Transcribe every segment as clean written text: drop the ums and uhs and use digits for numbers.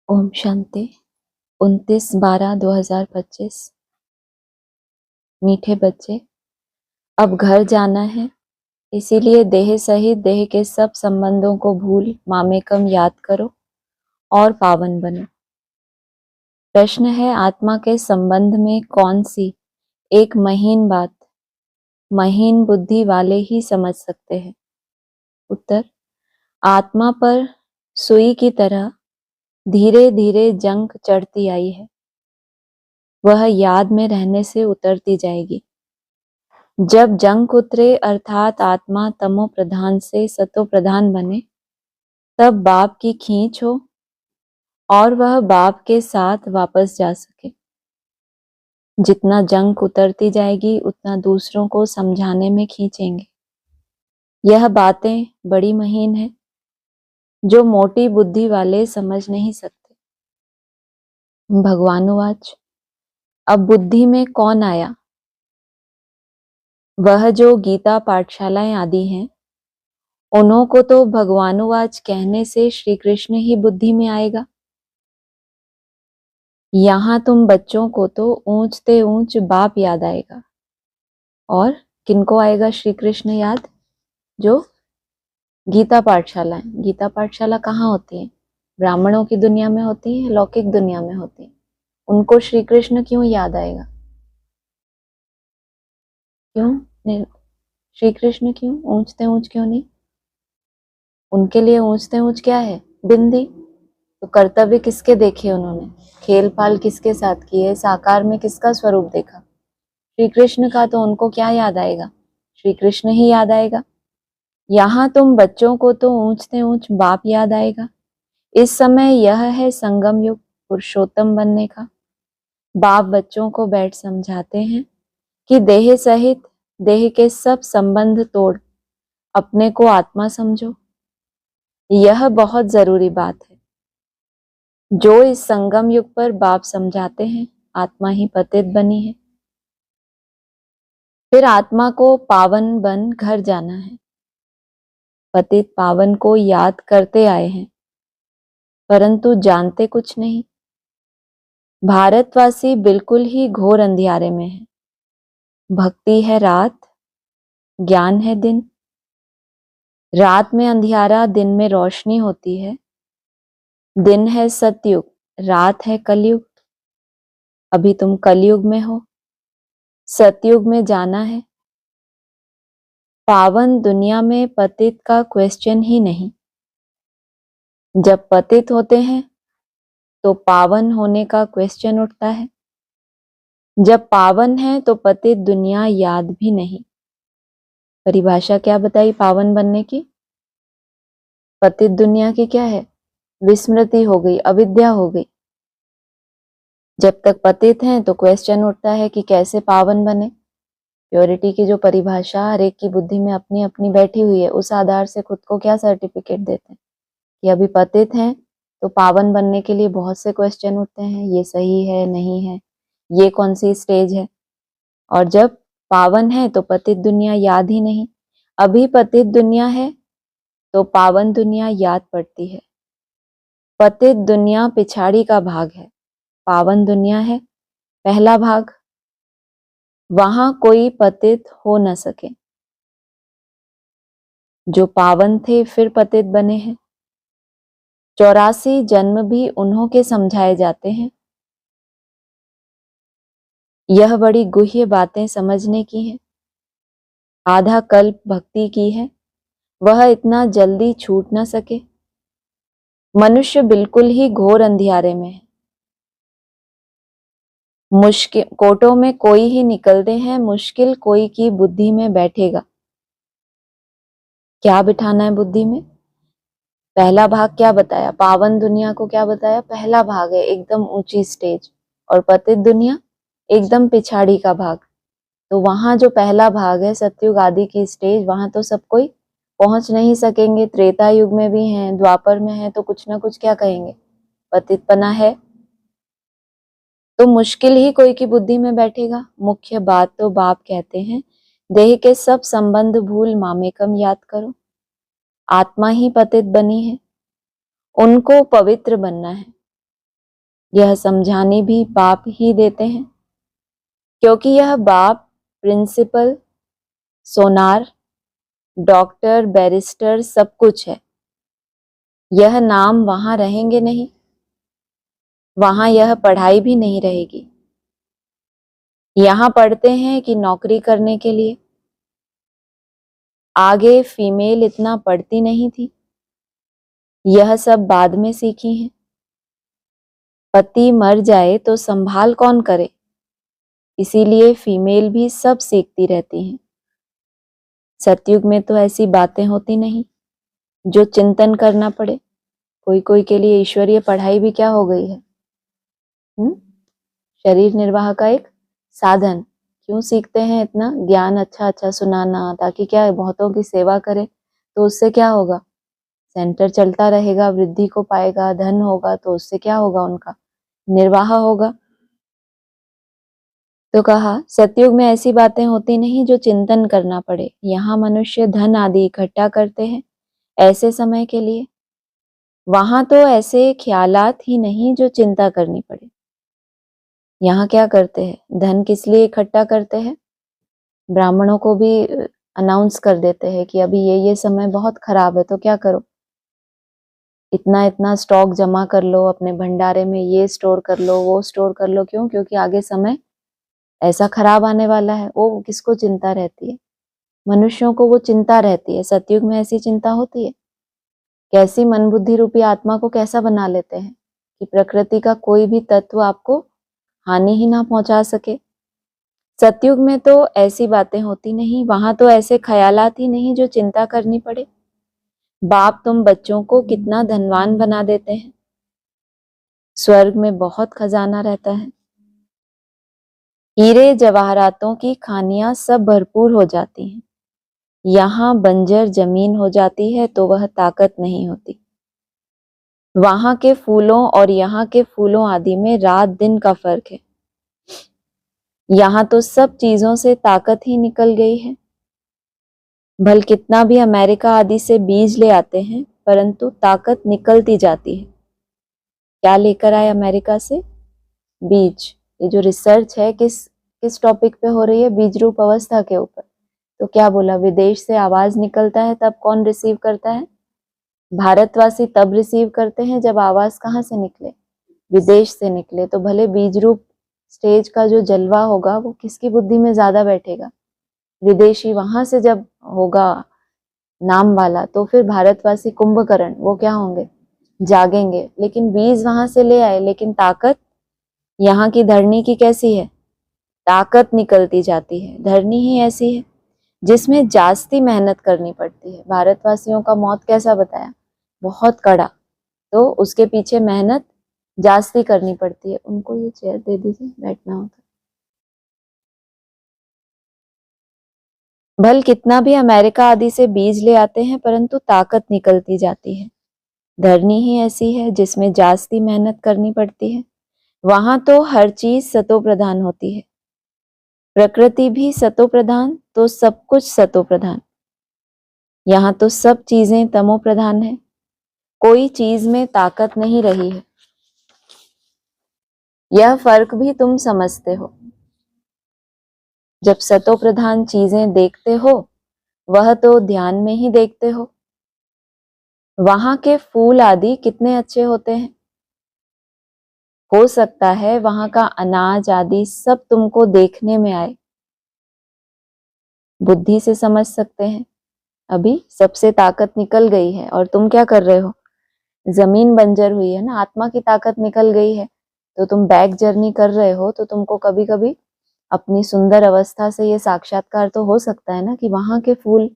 ओम शांति 29/12/2025। मीठे बच्चे, अब घर जाना है, इसीलिए देह सहित देह के सब संबंधों को भूल मामेकम याद करो और पावन बनो। प्रश्न है, आत्मा के संबंध में कौन सी एक महीन बात महीन बुद्धि वाले ही समझ सकते हैं? उत्तर, आत्मा पर सुई की तरह धीरे धीरे जंग चढ़ती आई है, वह याद में रहने से उतरती जाएगी। जब जंग उतरे अर्थात आत्मा तमो प्रधान से सतो प्रधान बने, तब बाप की खींच हो और वह बाप के साथ वापस जा सके। जितना जंग उतरती जाएगी उतना दूसरों को समझाने में खींचेंगे। यह बातें बड़ी महीन है, जो मोटी बुद्धि वाले समझ नहीं सकते। भगवानुवाच, अब बुद्धि में कौन आया? वह जो गीता पाठशालाएं आदि हैं, उन्हों को तो भगवानुवाच कहने से श्री कृष्ण ही बुद्धि में आएगा। यहाँ तुम बच्चों को तो ऊंचते ऊंच बाप याद आएगा। और किनको आएगा श्री कृष्ण याद? जो गीता पाठशाला है। गीता पाठशाला कहाँ होती है? ब्राह्मणों की दुनिया में होती है, लौकिक दुनिया में होती है। उनको श्री कृष्ण क्यों याद आएगा? क्यों श्री कृष्ण क्यों? ऊंचते ऊंच क्यों नहीं? उनके लिए ऊंचते ऊंच क्या है? बिंदी। तो कर्तव्य किसके देखे उन्होंने? खेल पाल किसके साथ किए? साकार में किसका स्वरूप देखा? श्री कृष्ण का। तो उनको क्या याद आएगा? श्री कृष्ण ही याद आएगा। यहाँ तुम बच्चों को तो ऊंचते ऊंच बाप याद आएगा। इस समय यह है संगम युग, पुरुषोत्तम बनने का। बाप बच्चों को बैठ समझाते हैं कि देह सहित देह के सब संबंध तोड़ अपने को आत्मा समझो। यह बहुत जरूरी बात है। जो इस संगम युग पर बाप समझाते हैं, आत्मा ही पतित बनी है। फिर आत्मा को पावन बन घर जाना है। पतित पावन को याद करते आए हैं, परंतु जानते कुछ नहीं। भारतवासी बिल्कुल ही घोर अंधियारे में है। भक्ति है रात, ज्ञान है दिन। रात में अंधियारा, दिन में रोशनी होती है। दिन है सतयुग, रात है कलयुग। अभी तुम कलयुग में हो, सतयुग में जाना है। पावन दुनिया में पतित का क्वेश्चन ही नहीं। जब पतित होते हैं तो पावन होने का क्वेश्चन उठता है। जब पावन है तो पतित दुनिया याद भी नहीं। परिभाषा क्या बताई पावन बनने की? पतित दुनिया की क्या है? विस्मृति हो गई, अविद्या हो गई। जब तक पतित हैं तो क्वेश्चन उठता है कि कैसे पावन बने। प्योरिटी की जो परिभाषा हर एक की बुद्धि में अपनी अपनी बैठी हुई है, उस आधार से खुद को क्या सर्टिफिकेट देते हैं कि अभी पतित हैं तो पावन बनने के लिए बहुत से क्वेश्चन उठते हैं। ये सही है, नहीं है, ये कौन सी स्टेज है? और जब पावन है तो पतित दुनिया याद ही नहीं। अभी पतित दुनिया है तो पावन दुनिया याद पड़ती है। पतित दुनिया पिछाड़ी का भाग है, पावन दुनिया है पहला भाग। वहां कोई पतित हो न सके। जो पावन थे फिर पतित बने हैं। 84 जन्म भी उन्हों के समझाए जाते हैं। यह बड़ी गुह्य बातें समझने की है। आधा कल्प भक्ति की है, वह इतना जल्दी छूट न सके। मनुष्य बिल्कुल ही घोर अंधियारे में है। मुश्किल कोटों में कोई ही निकलते हैं, मुश्किल कोई की बुद्धि में बैठेगा। क्या बिठाना है बुद्धि में? पहला भाग क्या बताया? पावन दुनिया को क्या बताया? पहला भाग है एकदम ऊंची स्टेज, और पतित दुनिया एकदम पिछाड़ी का भाग। तो वहां जो पहला भाग है सतयुग आदि की स्टेज, वहां तो सब कोई पहुंच नहीं सकेंगे। त्रेता युग में भी हैं, द्वापर में है, तो कुछ ना कुछ क्या कहेंगे? पतितपना है। तो मुश्किल ही कोई की बुद्धि में बैठेगा। मुख्य बात तो बाप कहते हैं, देह के सब संबंध भूल मामेकम याद करो। आत्मा ही पतित बनी है, उनको पवित्र बनना है। यह समझाने भी बाप ही देते हैं, क्योंकि यह बाप प्रिंसिपल, सोनार, डॉक्टर, बैरिस्टर सब कुछ है। यह नाम वहां रहेंगे नहीं, वहां यह पढ़ाई भी नहीं रहेगी। यहां पढ़ते हैं कि नौकरी करने के लिए। आगे फीमेल इतना पढ़ती नहीं थी, यह सब बाद में सीखी हैं। पति मर जाए तो संभाल कौन करे, इसीलिए फीमेल भी सब सीखती रहती हैं। सतयुग में तो ऐसी बातें होती नहीं जो चिंतन करना पड़े। कोई कोई के लिए ईश्वरीय पढ़ाई भी क्या हो गई है, शरीर निर्वाह का एक साधन। क्यों सीखते हैं इतना ज्ञान अच्छा अच्छा सुनाना, ताकि क्या बहुतों की सेवा करे, तो उससे क्या होगा, सेंटर चलता रहेगा, वृद्धि को पाएगा, धन होगा, तो उससे क्या होगा, उनका निर्वाह होगा। तो कहा सतयुग में ऐसी बातें होती नहीं जो चिंतन करना पड़े। यहाँ मनुष्य धन आदि इकट्ठा करते हैं ऐसे समय के लिए, वहां तो ऐसे ख्यालात ही नहीं जो चिंता करनी पड़े। यहाँ क्या करते हैं, धन किस लिए इकट्ठा करते हैं, ब्राह्मणों को भी अनाउंस कर देते हैं कि अभी ये समय बहुत खराब है, तो क्या करो, इतना इतना स्टॉक जमा कर लो अपने भंडारे में, ये स्टोर कर लो, वो स्टोर कर लो। क्यों, क्योंकि आगे समय ऐसा खराब आने वाला है। वो किसको चिंता रहती है, मनुष्यों को वो चिंता रहती है। सतयुग में ऐसी चिंता होती है। कैसी मन बुद्धि रूपी आत्मा को कैसा बना लेते हैं कि प्रकृति का कोई भी तत्व आपको हानि ही ना पहुंचा सके। सतयुग में तो ऐसी बातें होती नहीं, वहां तो ऐसे ख्यालात ही नहीं जो चिंता करनी पड़े। बाप तुम बच्चों को कितना धनवान बना देते हैं, स्वर्ग में बहुत खजाना रहता है, हीरे जवाहरातों की खानियां सब भरपूर हो जाती हैं। यहाँ बंजर जमीन हो जाती है तो वह ताकत नहीं होती। वहां के फूलों और यहाँ के फूलों आदि में रात दिन का फर्क है। यहाँ तो सब चीजों से ताकत ही निकल गई है। भल कितना भी अमेरिका आदि से बीज ले आते हैं, परंतु ताकत निकलती जाती है। क्या लेकर आए अमेरिका से, बीज। ये जो रिसर्च है किस टॉपिक पे हो रही है, बीज रूप अवस्था के ऊपर। तो क्या बोला, विदेश से आवाज निकलता है तब कौन रिसीव करता है, भारतवासी तब रिसीव करते हैं जब आवाज कहाँ से निकले, विदेश से निकले। तो भले बीज रूप स्टेज का जो जलवा होगा वो किसकी बुद्धि में ज्यादा बैठेगा, विदेशी। वहां से जब होगा नाम वाला, तो फिर भारतवासी कुंभकर्ण वो क्या होंगे, जागेंगे। लेकिन बीज वहां से ले आए, लेकिन ताकत यहाँ की धरनी की कैसी है, ताकत निकलती जाती है। धरनी ही ऐसी है जिसमें जास्ती मेहनत करनी पड़ती है। भारतवासियों का मौत कैसा बताया, बहुत कड़ा, तो उसके पीछे मेहनत जास्ती करनी पड़ती है। उनको ये चेयर दे दीजिए, बैठना होता। भल कितना भी अमेरिका आदि से बीज ले आते हैं, परंतु ताकत निकलती जाती है। धरनी ही ऐसी है जिसमें जास्ती मेहनत करनी पड़ती है। वहां तो हर चीज सतो प्रधान होती है, प्रकृति भी सतो प्रधान, तो सब कुछ सतो प्रधान। यहाँ तो सब चीजें तमो प्रधान है, कोई चीज में ताकत नहीं रही है। यह फर्क भी तुम समझते हो। जब सतो प्रधान चीजें देखते हो, वह तो ध्यान में ही देखते हो। वहां के फूल आदि कितने अच्छे होते हैं, हो सकता है वहां का अनाज आदि सब तुमको देखने में आए, बुद्धि से समझ सकते हैं। अभी सबसे ताकत निकल गई है और तुम क्या कर रहे हो, जमीन बंजर हुई है ना, आत्मा की ताकत निकल गई है, तो तुम बैक जर्नी कर रहे हो। तो तुमको कभी कभी अपनी सुंदर अवस्था से ये साक्षात्कार तो हो सकता है ना कि वहां के फूल,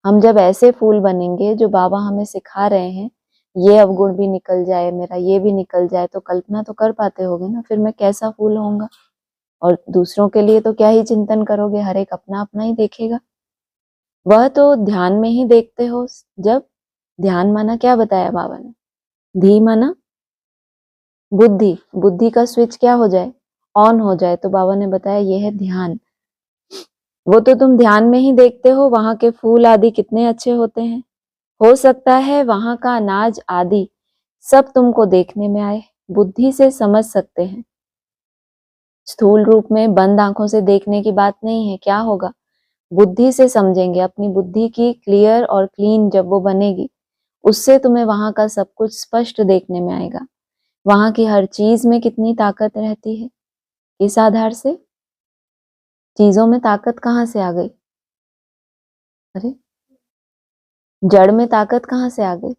हम जब ऐसे फूल बनेंगे जो बाबा हमें सिखा रहे हैं, ये अवगुण भी निकल जाए मेरा, ये भी निकल जाए, तो कल्पना तो कर पाते होगे ना फिर मैं कैसा फूल होऊंगा। और दूसरों के लिए तो क्या ही चिंतन करोगे, हर एक अपना अपना ही देखेगा। वह तो ध्यान में ही देखते हो। जब ध्यान माना क्या बताया बाबा ने, धी माना बुद्धि, बुद्धि का स्विच क्या हो जाए, ऑन हो जाए, तो बाबा ने बताया यह है ध्यान। वो तो तुम ध्यान में ही देखते हो, वहां के फूल आदि कितने अच्छे होते हैं। हो सकता है वहां का अनाज आदि सब तुमको देखने में आए, बुद्धि से समझ सकते हैं। स्थूल रूप में बंद आंखों से देखने की बात नहीं है। क्या होगा, बुद्धि से समझेंगे। अपनी बुद्धि की क्लियर और क्लीन जब वो बनेगी, उससे तुम्हें वहां का सब कुछ स्पष्ट देखने में आएगा। वहां की हर चीज में कितनी ताकत रहती है। इस आधार से चीजों में ताकत कहाँ से आ गई? अरे, जड़ में ताकत कहाँ से आ गई?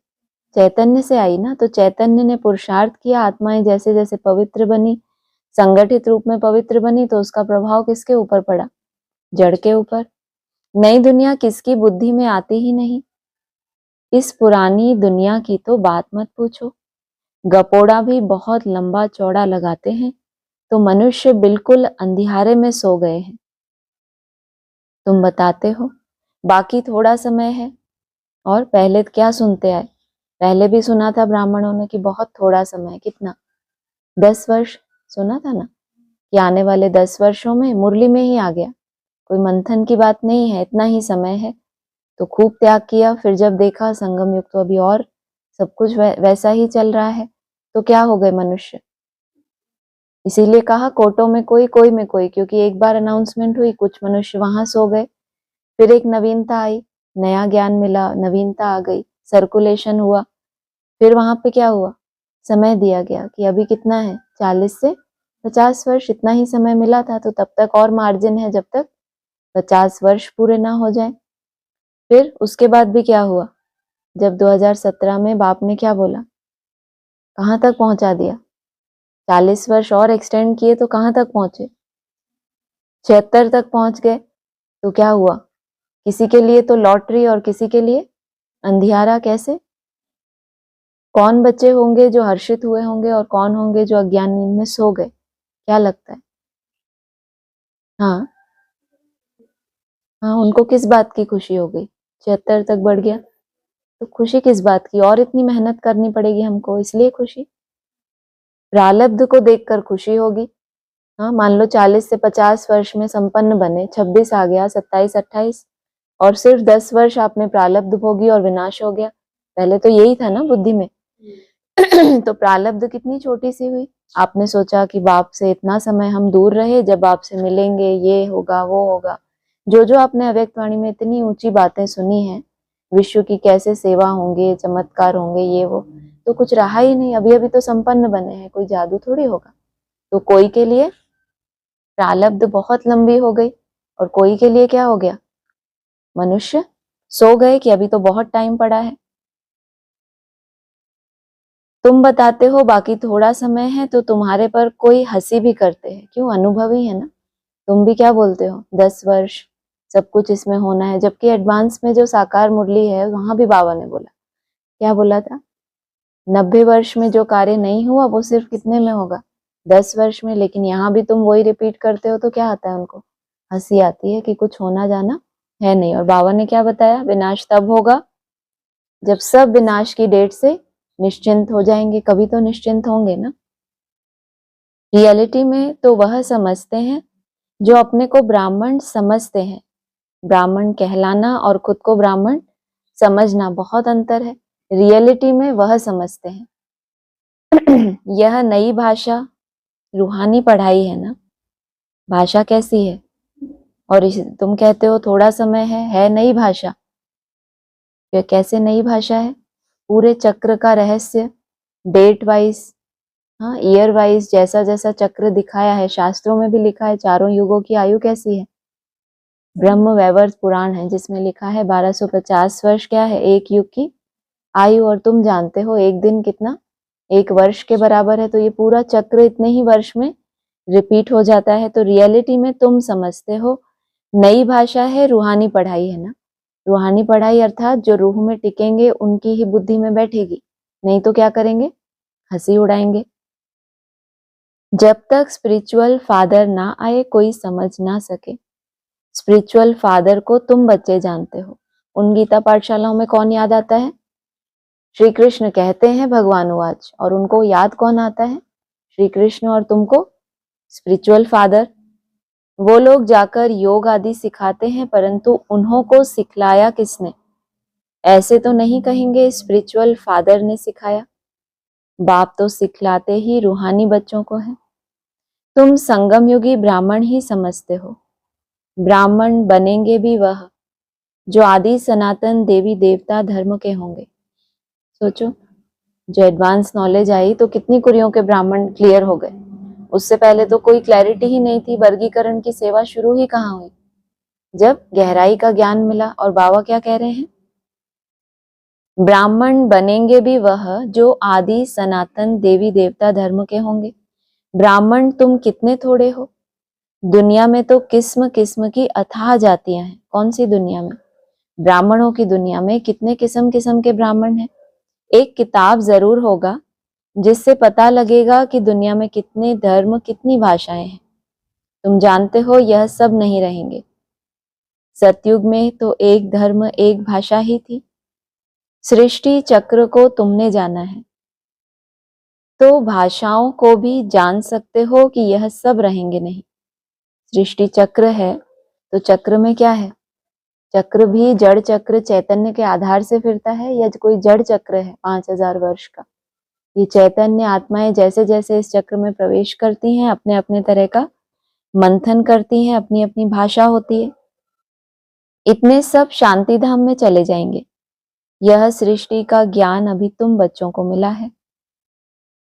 चैतन्य से आई ना। तो चैतन्य ने पुरुषार्थ किया, आत्माएं जैसे जैसे पवित्र बनी, संगठित रूप में पवित्र बनी, तो उसका प्रभाव किसके ऊपर पड़ा? जड़ के ऊपर। नई दुनिया किसकी बुद्धि में आती ही नहीं। इस पुरानी दुनिया की तो बात मत पूछो। गपोड़ा भी बहुत लंबा चौड़ा लगाते हैं तो मनुष्य बिल्कुल अंधियारे में सो गए हैं। तुम बताते हो बाकी थोड़ा समय है, और पहले क्या सुनते आए? पहले भी सुना था ब्राह्मणों ने कि बहुत थोड़ा समय है। कितना? 10 वर्ष सुना था ना, कि आने वाले 10 वर्षों में मुरली में ही आ गया। कोई मंथन की बात नहीं है, इतना ही समय है। तो खूब त्याग किया, फिर जब देखा संगम युग तो अभी और सब कुछ वैसा ही चल रहा है, तो क्या हो गए मनुष्य? इसीलिए कहा कोटों में कोई, कोई में कोई, क्योंकि एक बार अनाउंसमेंट हुई, कुछ मनुष्य वहां सो गए, फिर एक नवीनता आई, नया ज्ञान मिला, नवीनता आ गई, सर्कुलेशन हुआ, फिर वहां पे क्या हुआ? समय दिया गया कि अभी कितना है, 40 से 50 वर्ष, इतना ही समय मिला था, तो तब तक और मार्जिन है जब तक 50 वर्ष पूरे ना हो जाए। फिर उसके बाद भी क्या हुआ? जब 2017 में बाप ने क्या बोला, कहाँ तक पहुंचा दिया? 40 वर्ष और एक्सटेंड किए तो कहाँ तक पहुंचे? 76 तक पहुंच गए। तो क्या हुआ? किसी के लिए तो लॉटरी और किसी के लिए अंधियारा। कैसे? कौन बच्चे होंगे जो हर्षित हुए होंगे और कौन होंगे जो अज्ञान नींद में सो गए? क्या लगता है? हाँ हाँ, उनको किस बात की खुशी हो गई? 76 तक बढ़ गया तो खुशी किस बात की? और इतनी मेहनत करनी पड़ेगी हमको, इसलिए खुशी? प्रारब्ध को देखकर खुशी होगी। हाँ, मान लो 40 से 50 वर्ष में संपन्न बने, 26 आ गया, 27, 28, और सिर्फ 10 वर्ष आपने प्रारब्ध भोगी और विनाश हो गया। पहले तो यही था ना बुद्धि में। तो प्रारब्ध कितनी छोटी सी हुई। आपने सोचा कि बाप से इतना समय हम दूर रहे, जब बाप से मिलेंगे ये होगा वो होगा। जो जो आपने अव्यक्त वाणी में इतनी ऊंची बातें सुनी हैं, विश्व की कैसे सेवा होंगे, चमत्कार होंगे, ये वो, तो कुछ रहा ही नहीं। अभी अभी तो संपन्न बने हैं, कोई जादू थोड़ी होगा। तो कोई के लिए प्रारब्ध बहुत लंबी हो गई, और कोई के लिए क्या हो गया? मनुष्य सो गए कि अभी तो बहुत टाइम पड़ा है। तुम बताते हो बाकी थोड़ा समय है, तो तुम्हारे पर कोई हंसी भी करते हैं। क्यों? अनुभवी है ना। तुम भी क्या बोलते हो, 10 वर्ष सब कुछ इसमें होना है, जबकि एडवांस में जो साकार मुरली है वहां भी बाबा ने बोला, क्या बोला था? 90 वर्ष में जो कार्य नहीं हुआ वो सिर्फ कितने में होगा? 10 वर्ष में। लेकिन यहाँ भी तुम वही रिपीट करते हो, तो क्या आता है उनको? हंसी आती है कि कुछ होना जाना है नहीं। और बाबा ने क्या बताया? विनाश तब होगा जब सब विनाश की डेट से निश्चिंत हो जाएंगे। कभी तो निश्चिंत होंगे ना। रियलिटी में तो वह समझते हैं जो अपने को ब्राह्मण समझते हैं। ब्राह्मण कहलाना और खुद को ब्राह्मण समझना बहुत अंतर है। रियलिटी में वह समझते हैं। यह नई भाषा रूहानी पढ़ाई है ना। भाषा कैसी है? और तुम कहते हो थोड़ा समय है नई भाषा। यह कैसे नई भाषा है? पूरे चक्र का रहस्य डेट वाइज, हाँ, ईयर वाइज, जैसा जैसा चक्र दिखाया है, शास्त्रों में भी लिखा है। चारों युगों की आयु कैसी है? ब्रह्म वैवर्त पुराण है जिसमें लिखा है 1250 वर्ष क्या है एक युग की आयु। और तुम जानते हो एक दिन कितना? 1 वर्ष के बराबर है। तो ये पूरा चक्र इतने ही वर्ष में रिपीट हो जाता है। तो रियलिटी में तुम समझते हो नई भाषा है, रूहानी पढ़ाई है ना। रूहानी पढ़ाई अर्थात जो रूह में टिकेंगे उनकी ही बुद्धि में बैठेगी, नहीं तो क्या करेंगे? हंसी उड़ाएंगे। जब तक स्पिरिचुअल फादर ना आए कोई समझ ना सके। स्पिरिचुअल फादर को तुम बच्चे जानते हो। उन गीता पाठशालाओं में कौन याद आता है? श्री कृष्ण कहते हैं भगवान वाच, और उनको याद कौन आता है? श्री कृष्ण। और तुमको स्पिरिचुअल फादर। वो लोग जाकर योग आदि सिखाते हैं, परंतु उन्हों को सिखलाया किसने? ऐसे तो नहीं कहेंगे स्पिरिचुअल फादर ने सिखाया। बाप तो सिखलाते ही रूहानी बच्चों को है। तुम संगम युगी ब्राह्मण ही समझते हो। ब्राह्मण बनेंगे भी वह जो आदि सनातन देवी देवता धर्म के होंगे। सोचो, जो एडवांस नॉलेज आई तो कितनी कुरियों के ब्राह्मण क्लियर हो गए। उससे पहले तो कोई क्लैरिटी ही नहीं थी। वर्गीकरण की सेवा शुरू ही कहाँ हुई? जब गहराई का ज्ञान मिला। और बाबा क्या कह रहे हैं? ब्राह्मण बनेंगे भी वह जो आदि सनातन देवी देवता धर्म के होंगे। ब्राह्मण तुम कितने थोड़े हो। दुनिया में तो किस्म किस्म की अथाह जातियां हैं। कौन सी दुनिया में? ब्राह्मणों की दुनिया में कितने किस्म किस्म के ब्राह्मण हैं। एक किताब जरूर होगा जिससे पता लगेगा कि दुनिया में कितने धर्म, कितनी भाषाएं हैं। तुम जानते हो यह सब नहीं रहेंगे। सतयुग में तो एक धर्म, एक भाषा ही थी। सृष्टि चक्र को तुमने जाना है तो भाषाओं को भी जान सकते हो कि यह सब रहेंगे नहीं। सृष्टि चक्र है तो चक्र में क्या है? चक्र भी जड़ चक्र चैतन्य के आधार से फिरता है या कोई जड़ चक्र है 5000 वर्ष का? ये चैतन्य आत्माएं जैसे जैसे इस चक्र में प्रवेश करती हैं, अपने अपने तरह का मंथन करती हैं, अपनी अपनी भाषा होती है। इतने सब शांति धाम में चले जाएंगे। यह सृष्टि का ज्ञान अभी तुम बच्चों को मिला है।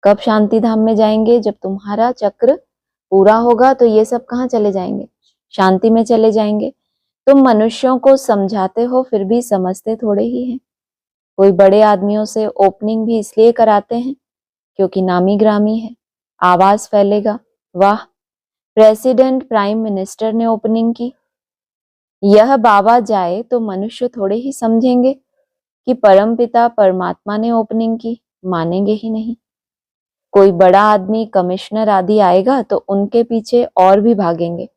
कब शांति धाम में जाएंगे? जब तुम्हारा चक्र पूरा होगा तो ये सब कहाँ चले जाएंगे? शांति में चले जाएंगे। तुम मनुष्यों को समझाते हो फिर भी समझते थोड़े ही हैं। कोई बड़े आदमियों से ओपनिंग भी इसलिए कराते हैं क्योंकि नामी ग्रामी है, आवाज फैलेगा। वाह, प्रेसिडेंट प्राइम मिनिस्टर ने ओपनिंग की। यह बाबा जाए तो मनुष्य थोड़े ही समझेंगे कि परमपिता परमात्मा ने ओपनिंग की। मानेंगे ही नहीं। कोई बड़ा आदमी, कमिश्नर आदि आएगा तो उनके पीछे और भी भागेंगे।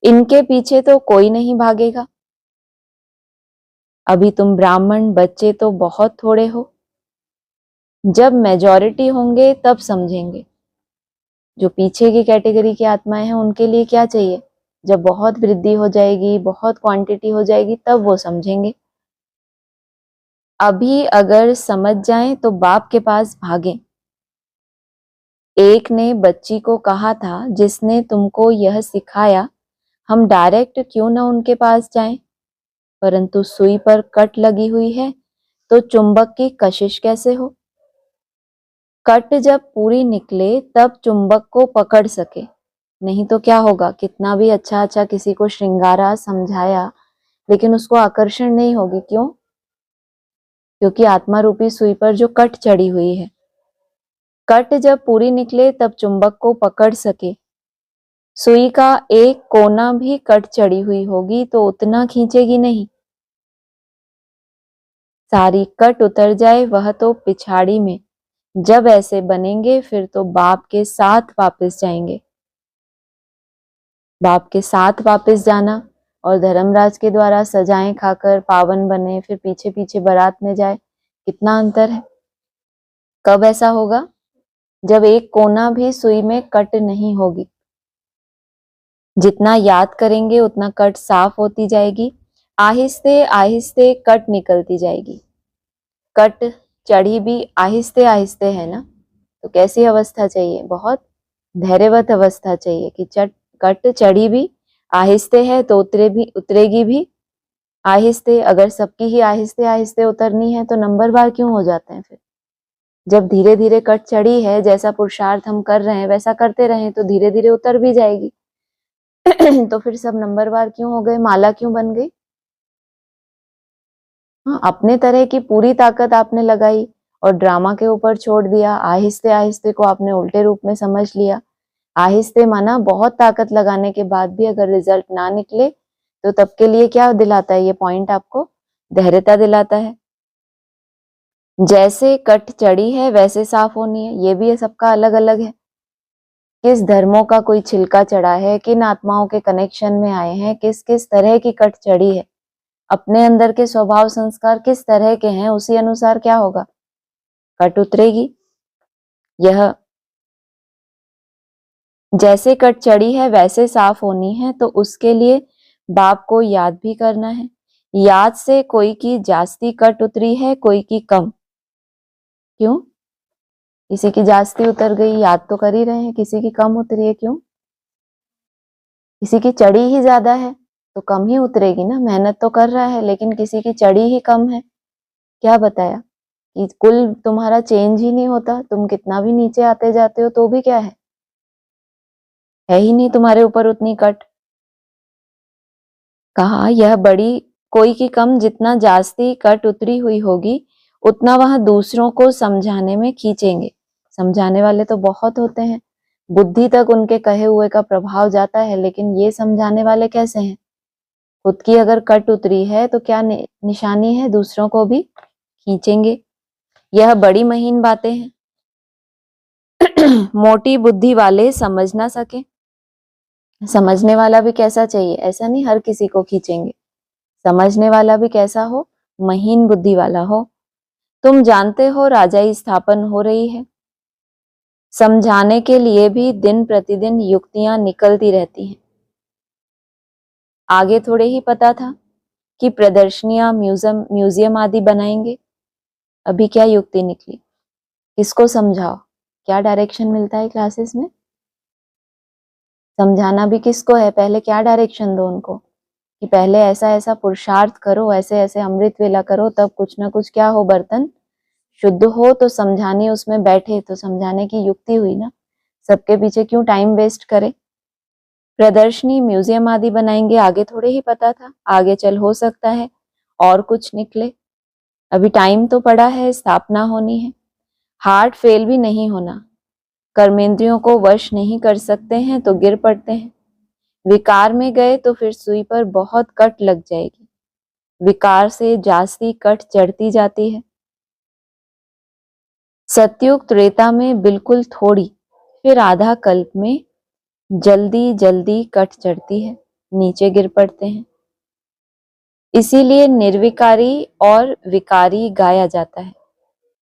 इनके पीछे तो कोई नहीं भागेगा। अभी तुम ब्राह्मण बच्चे तो बहुत थोड़े हो। जब मेजॉरिटी होंगे तब समझेंगे। जो पीछे की कैटेगरी की आत्माएं हैं उनके लिए क्या चाहिए? जब बहुत वृद्धि हो जाएगी, बहुत क्वांटिटी हो जाएगी, तब वो समझेंगे। अभी अगर समझ जाएं तो बाप के पास भागें। एक ने बच्ची को कहा था, जिसने तुमको यह सिखाया, हम डायरेक्ट क्यों ना उनके पास जाएं? परंतु सुई पर कट लगी हुई है तो चुंबक की कशिश कैसे हो? कट जब पूरी निकले तब चुंबक को पकड़ सके, नहीं तो क्या होगा? कितना भी अच्छा अच्छा किसी को श्रृंगारा, समझाया, लेकिन उसको आकर्षण नहीं होगी। क्यों? क्योंकि आत्मा रूपी सुई पर जो कट चढ़ी हुई है। कट जब पूरी निकले तब चुंबक को पकड़ सके। सुई का एक कोना भी कट चढ़ी हुई होगी तो उतना खींचेगी नहीं। सारी कट उतर जाए वह तो पिछाड़ी में। जब ऐसे बनेंगे फिर तो बाप के साथ वापस जाएंगे। बाप के साथ वापस जाना और धर्मराज के द्वारा सजाएं खाकर पावन बने, फिर पीछे पीछे बारात में जाए, कितना अंतर है। कब ऐसा होगा? जब एक कोना भी सुई में कट नहीं होगी। जितना याद करेंगे उतना कट साफ होती जाएगी। आहिस्ते आहिस्ते कट निकलती जाएगी। कट चढ़ी भी आहिस्ते आहिस्ते है ना, तो कैसी अवस्था चाहिए? बहुत धैर्यवत अवस्था चाहिए कि कट चढ़ी भी आहिस्ते है तो उतरेगी भी आहिस्ते। अगर सबकी ही आहिस्ते आहिस्ते उतरनी है तो नंबर बार क्यों हो जाते हैं? फिर जब धीरे धीरे कट चढ़ी है, जैसा पुरुषार्थ हम कर रहे हैं वैसा करते रहे तो धीरे धीरे उतर भी जाएगी। तो फिर सब नंबरवार क्यों हो गए? माला क्यों बन गई? हाँ, अपने तरह की पूरी ताकत आपने लगाई और ड्रामा के ऊपर छोड़ दिया। आहिस्ते आहिस्ते को आपने उल्टे रूप में समझ लिया। आहिस्ते माना बहुत ताकत लगाने के बाद भी अगर रिजल्ट ना निकले तो तब के लिए क्या दिलाता है ये पॉइंट? आपको धैर्यता दिलाता है। जैसे कट चढ़ी है वैसे साफ होनी है। ये भी सबका अलग अलग है। किस धर्मों का कोई छिलका चढ़ा है, किन आत्माओं के कनेक्शन में आए हैं, किस किस तरह की कट चढ़ी है, अपने अंदर के स्वभाव संस्कार किस तरह के हैं, उसी अनुसार क्या होगा? कट उतरेगी। यह जैसे कट चढ़ी है वैसे साफ होनी है तो उसके लिए बाप को याद भी करना है। याद से कोई की जास्ती कट उतरी है, कोई की कम। क्यों? किसी की जास्ती उतर गई, याद तो कर ही रहे हैं, किसी की कम उतरी है, क्यों? किसी की चढ़ी ही ज्यादा है तो कम ही उतरेगी ना, मेहनत तो कर रहा है लेकिन किसी की चढ़ी ही कम है। क्या बताया कि कुल तुम्हारा चेंज ही नहीं होता, तुम कितना भी नीचे आते जाते हो तो भी क्या है ही नहीं तुम्हारे ऊपर उतनी कट। कहा यह बड़ी कोई की कम, जितना जास्ती कट उतरी हुई होगी उतना वह दूसरों को समझाने में खींचेंगे। समझाने वाले तो बहुत होते हैं, बुद्धि तक उनके कहे हुए का प्रभाव जाता है, लेकिन ये समझाने वाले कैसे हैं? खुद की अगर कट उतरी है तो क्या निशानी है, दूसरों को भी खींचेंगे। यह बड़ी महीन बातें हैं। मोटी बुद्धि वाले समझ ना सके। समझने वाला भी कैसा चाहिए? ऐसा नहीं हर किसी को खींचेंगे, समझने वाला भी कैसा हो? महीन बुद्धि वाला हो। तुम जानते हो राजाई स्थापन हो रही है, समझाने के लिए भी दिन प्रतिदिन युक्तियां निकलती रहती हैं। आगे थोड़े ही पता था कि प्रदर्शनियां, म्यूजियम आदि बनाएंगे, अभी क्या युक्ति निकली? किसको समझाओ? क्या डायरेक्शन मिलता है क्लासेस में? समझाना भी किसको है? पहले क्या डायरेक्शन दो उनको कि पहले ऐसा ऐसा पुरुषार्थ करो, ऐसे ऐसे अमृत वेला करो, तब कुछ ना कुछ क्या हो, बर्तन शुद्ध हो तो समझाने उसमें बैठे, तो समझाने की युक्ति हुई ना। सबके पीछे क्यों टाइम वेस्ट करे? प्रदर्शनी, म्यूजियम आदि बनाएंगे, आगे थोड़े ही पता था, आगे चल हो सकता है और कुछ निकले। अभी टाइम तो पड़ा है, स्थापना होनी है। हार्ट फेल भी नहीं होना, कर्मेंद्रियों को वश नहीं कर सकते हैं तो गिर पड़ते हैं। विकार में गए तो फिर सुई पर बहुत कट लग जाएगी, विकार से जास्ती कट चढ़ती जाती है। सतयुग त्रेता में बिल्कुल थोड़ी, फिर आधा कल्प में जल्दी जल्दी कट चढ़ती है, नीचे गिर पड़ते हैं। इसीलिए निर्विकारी और विकारी गाया जाता है।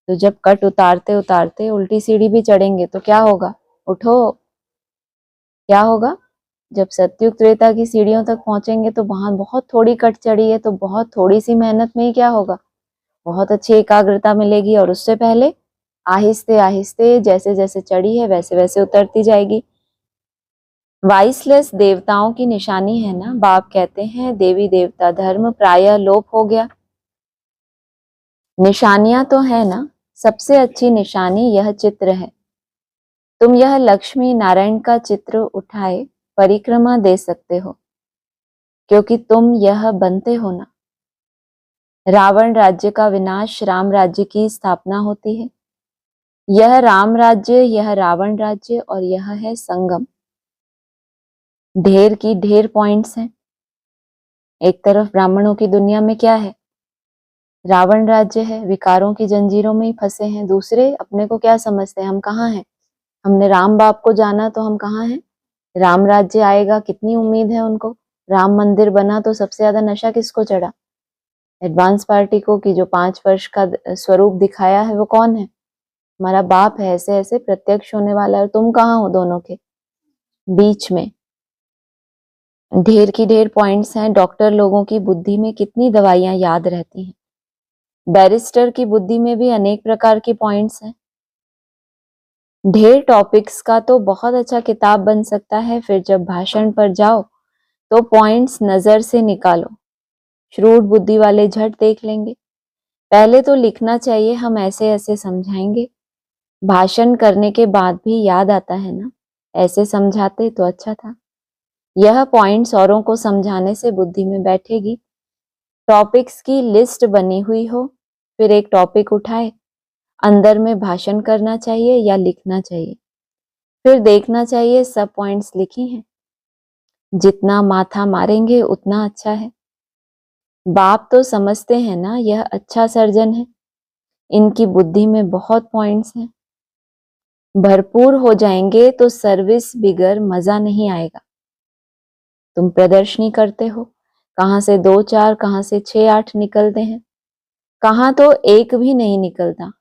तो जब कट उतारते उतारते उल्टी सीढ़ी भी चढ़ेंगे तो क्या होगा? उठो, क्या होगा? जब सतयुग त्रेता की सीढ़ियों तक पहुंचेंगे तो वहां बहुत थोड़ी कट चढ़ी है, तो बहुत थोड़ी सी मेहनत में ही क्या होगा? बहुत अच्छी एकाग्रता मिलेगी, और उससे पहले आहिस्ते आहिस्ते जैसे जैसे चढ़ी है वैसे वैसे उतरती जाएगी। वाइसलेस देवताओं की निशानी है ना। बाप कहते हैं देवी देवता धर्म प्रायः लोप हो गया। निशानियां तो है ना, सबसे अच्छी निशानी यह चित्र है। तुम यह लक्ष्मी नारायण का चित्र उठाए परिक्रमा दे सकते हो, क्योंकि तुम यह बनते हो ना। रावण राज्य का विनाश, राम राज्य की स्थापना होती है। यह राम राज्य, यह रावण राज्य, और यह है संगम। ढेर की ढेर पॉइंट्स हैं। एक तरफ ब्राह्मणों की दुनिया में क्या है? रावण राज्य है, विकारों की जंजीरों में ही फंसे हैं। दूसरे अपने को क्या समझते हैं? हम कहाँ हैं? हमने राम बाप को जाना तो हम कहाँ हैं? राम राज्य आएगा, कितनी उम्मीद है उनको। राम मंदिर बना तो सबसे ज्यादा नशा किसको चढ़ा? एडवांस पार्टी को, कि जो 5 वर्ष का स्वरूप दिखाया है वो कौन है? हमारा बाप है, ऐसे ऐसे प्रत्यक्ष होने वाला है। तुम कहाँ हो दोनों के बीच में? ढेर की ढेर पॉइंट्स हैं। डॉक्टर लोगों की बुद्धि में कितनी दवाइयां याद रहती हैं, बैरिस्टर की बुद्धि में भी अनेक प्रकार की पॉइंट्स हैं। ढेर टॉपिक्स का तो बहुत अच्छा किताब बन सकता है, फिर जब भाषण पर जाओ तो पॉइंट्स नजर से निकालो, श्रूड बुद्धि वाले झट देख लेंगे। पहले तो लिखना चाहिए, हम ऐसे ऐसे समझाएंगे। भाषण करने के बाद भी याद आता है ना, ऐसे समझाते तो अच्छा था। यह पॉइंट्स औरों को समझाने से बुद्धि में बैठेगी। टॉपिक्स की लिस्ट बनी हुई हो, फिर एक टॉपिक उठाए, अंदर में भाषण करना चाहिए या लिखना चाहिए, फिर देखना चाहिए सब पॉइंट्स लिखी हैं। जितना माथा मारेंगे उतना अच्छा है। बाप तो समझते हैं ना यह अच्छा सर्जन है, इनकी बुद्धि में बहुत पॉइंट्स हैं। भरपूर हो जाएंगे तो सर्विस बिगर मजा नहीं आएगा। तुम प्रदर्शनी करते हो, कहां से 2-4, कहां से 6-8 निकलते हैं, कहां तो एक भी नहीं निकलता।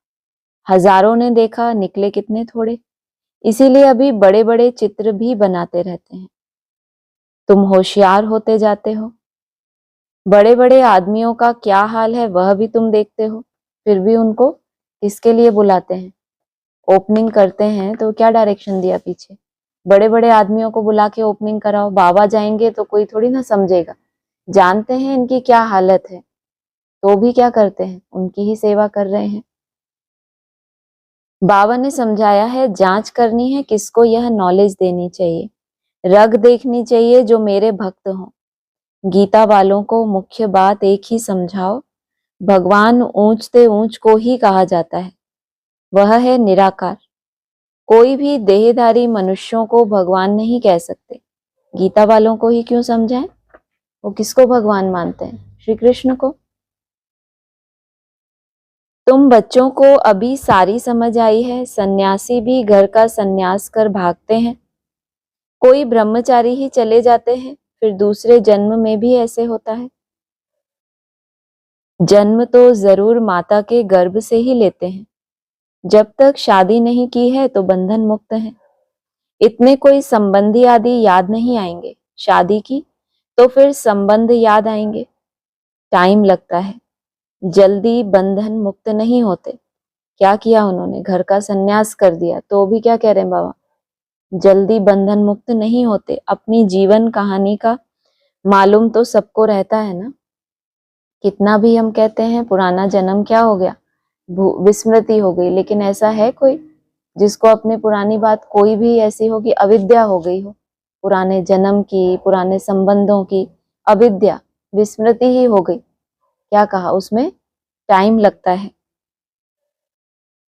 हजारों ने देखा, निकले कितने थोड़े। इसीलिए अभी बड़े बड़े चित्र भी बनाते रहते हैं। तुम होशियार होते जाते हो। बड़े बड़े आदमियों का क्या हाल है वह भी तुम देखते हो, फिर भी उनको किसके लिए बुलाते हैं? ओपनिंग करते हैं तो क्या डायरेक्शन दिया पीछे, बड़े बड़े आदमियों को बुला के ओपनिंग कराओ, बाबा जाएंगे तो कोई थोड़ी ना समझेगा, जानते हैं इनकी क्या हालत है, तो भी क्या करते हैं, उनकी ही सेवा कर रहे हैं। बाबा ने समझाया है जांच करनी है किसको यह नॉलेज देनी चाहिए, रग देखनी चाहिए जो मेरे भक्त हों। गीता वालों को मुख्य बात एक ही समझाओ, भगवान ऊंचते ऊंच को ही कहा जाता है, वह है निराकार। कोई भी देहधारी मनुष्यों को भगवान नहीं कह सकते, गीता वालों को ही क्यों समझाएं, वो किसको भगवान मानते हैं, श्री कृष्ण को। तुम बच्चों को अभी सारी समझ आई है, सन्यासी भी घर का सन्यास कर भागते हैं, कोई ब्रह्मचारी ही चले जाते हैं, फिर दूसरे जन्म में भी ऐसे होता है। जन्म तो जरूर माता के गर्भ से ही लेते हैं, जब तक शादी नहीं की है तो बंधन मुक्त है। इतने कोई संबंधी आदि याद नहीं आएंगे, शादी की तो फिर संबंध याद आएंगे, टाइम लगता है, जल्दी बंधन मुक्त नहीं होते। क्या किया उन्होंने, घर का सन्यास कर दिया, तो भी क्या कह रहे हैं बाबा, जल्दी बंधन मुक्त नहीं होते। अपनी जीवन कहानी का मालूम तो सबको रहता है ना, कितना भी हम कहते हैं पुराना जन्म क्या हो गया, विस्मृति हो गई, लेकिन ऐसा है कोई जिसको अपने पुरानी बात कोई भी ऐसी हो कि अविद्या हो गई हो, पुराने जन्म की, पुराने संबंधों की अविद्या, विस्मृति ही हो गई, क्या कहा उसमें टाइम लगता है।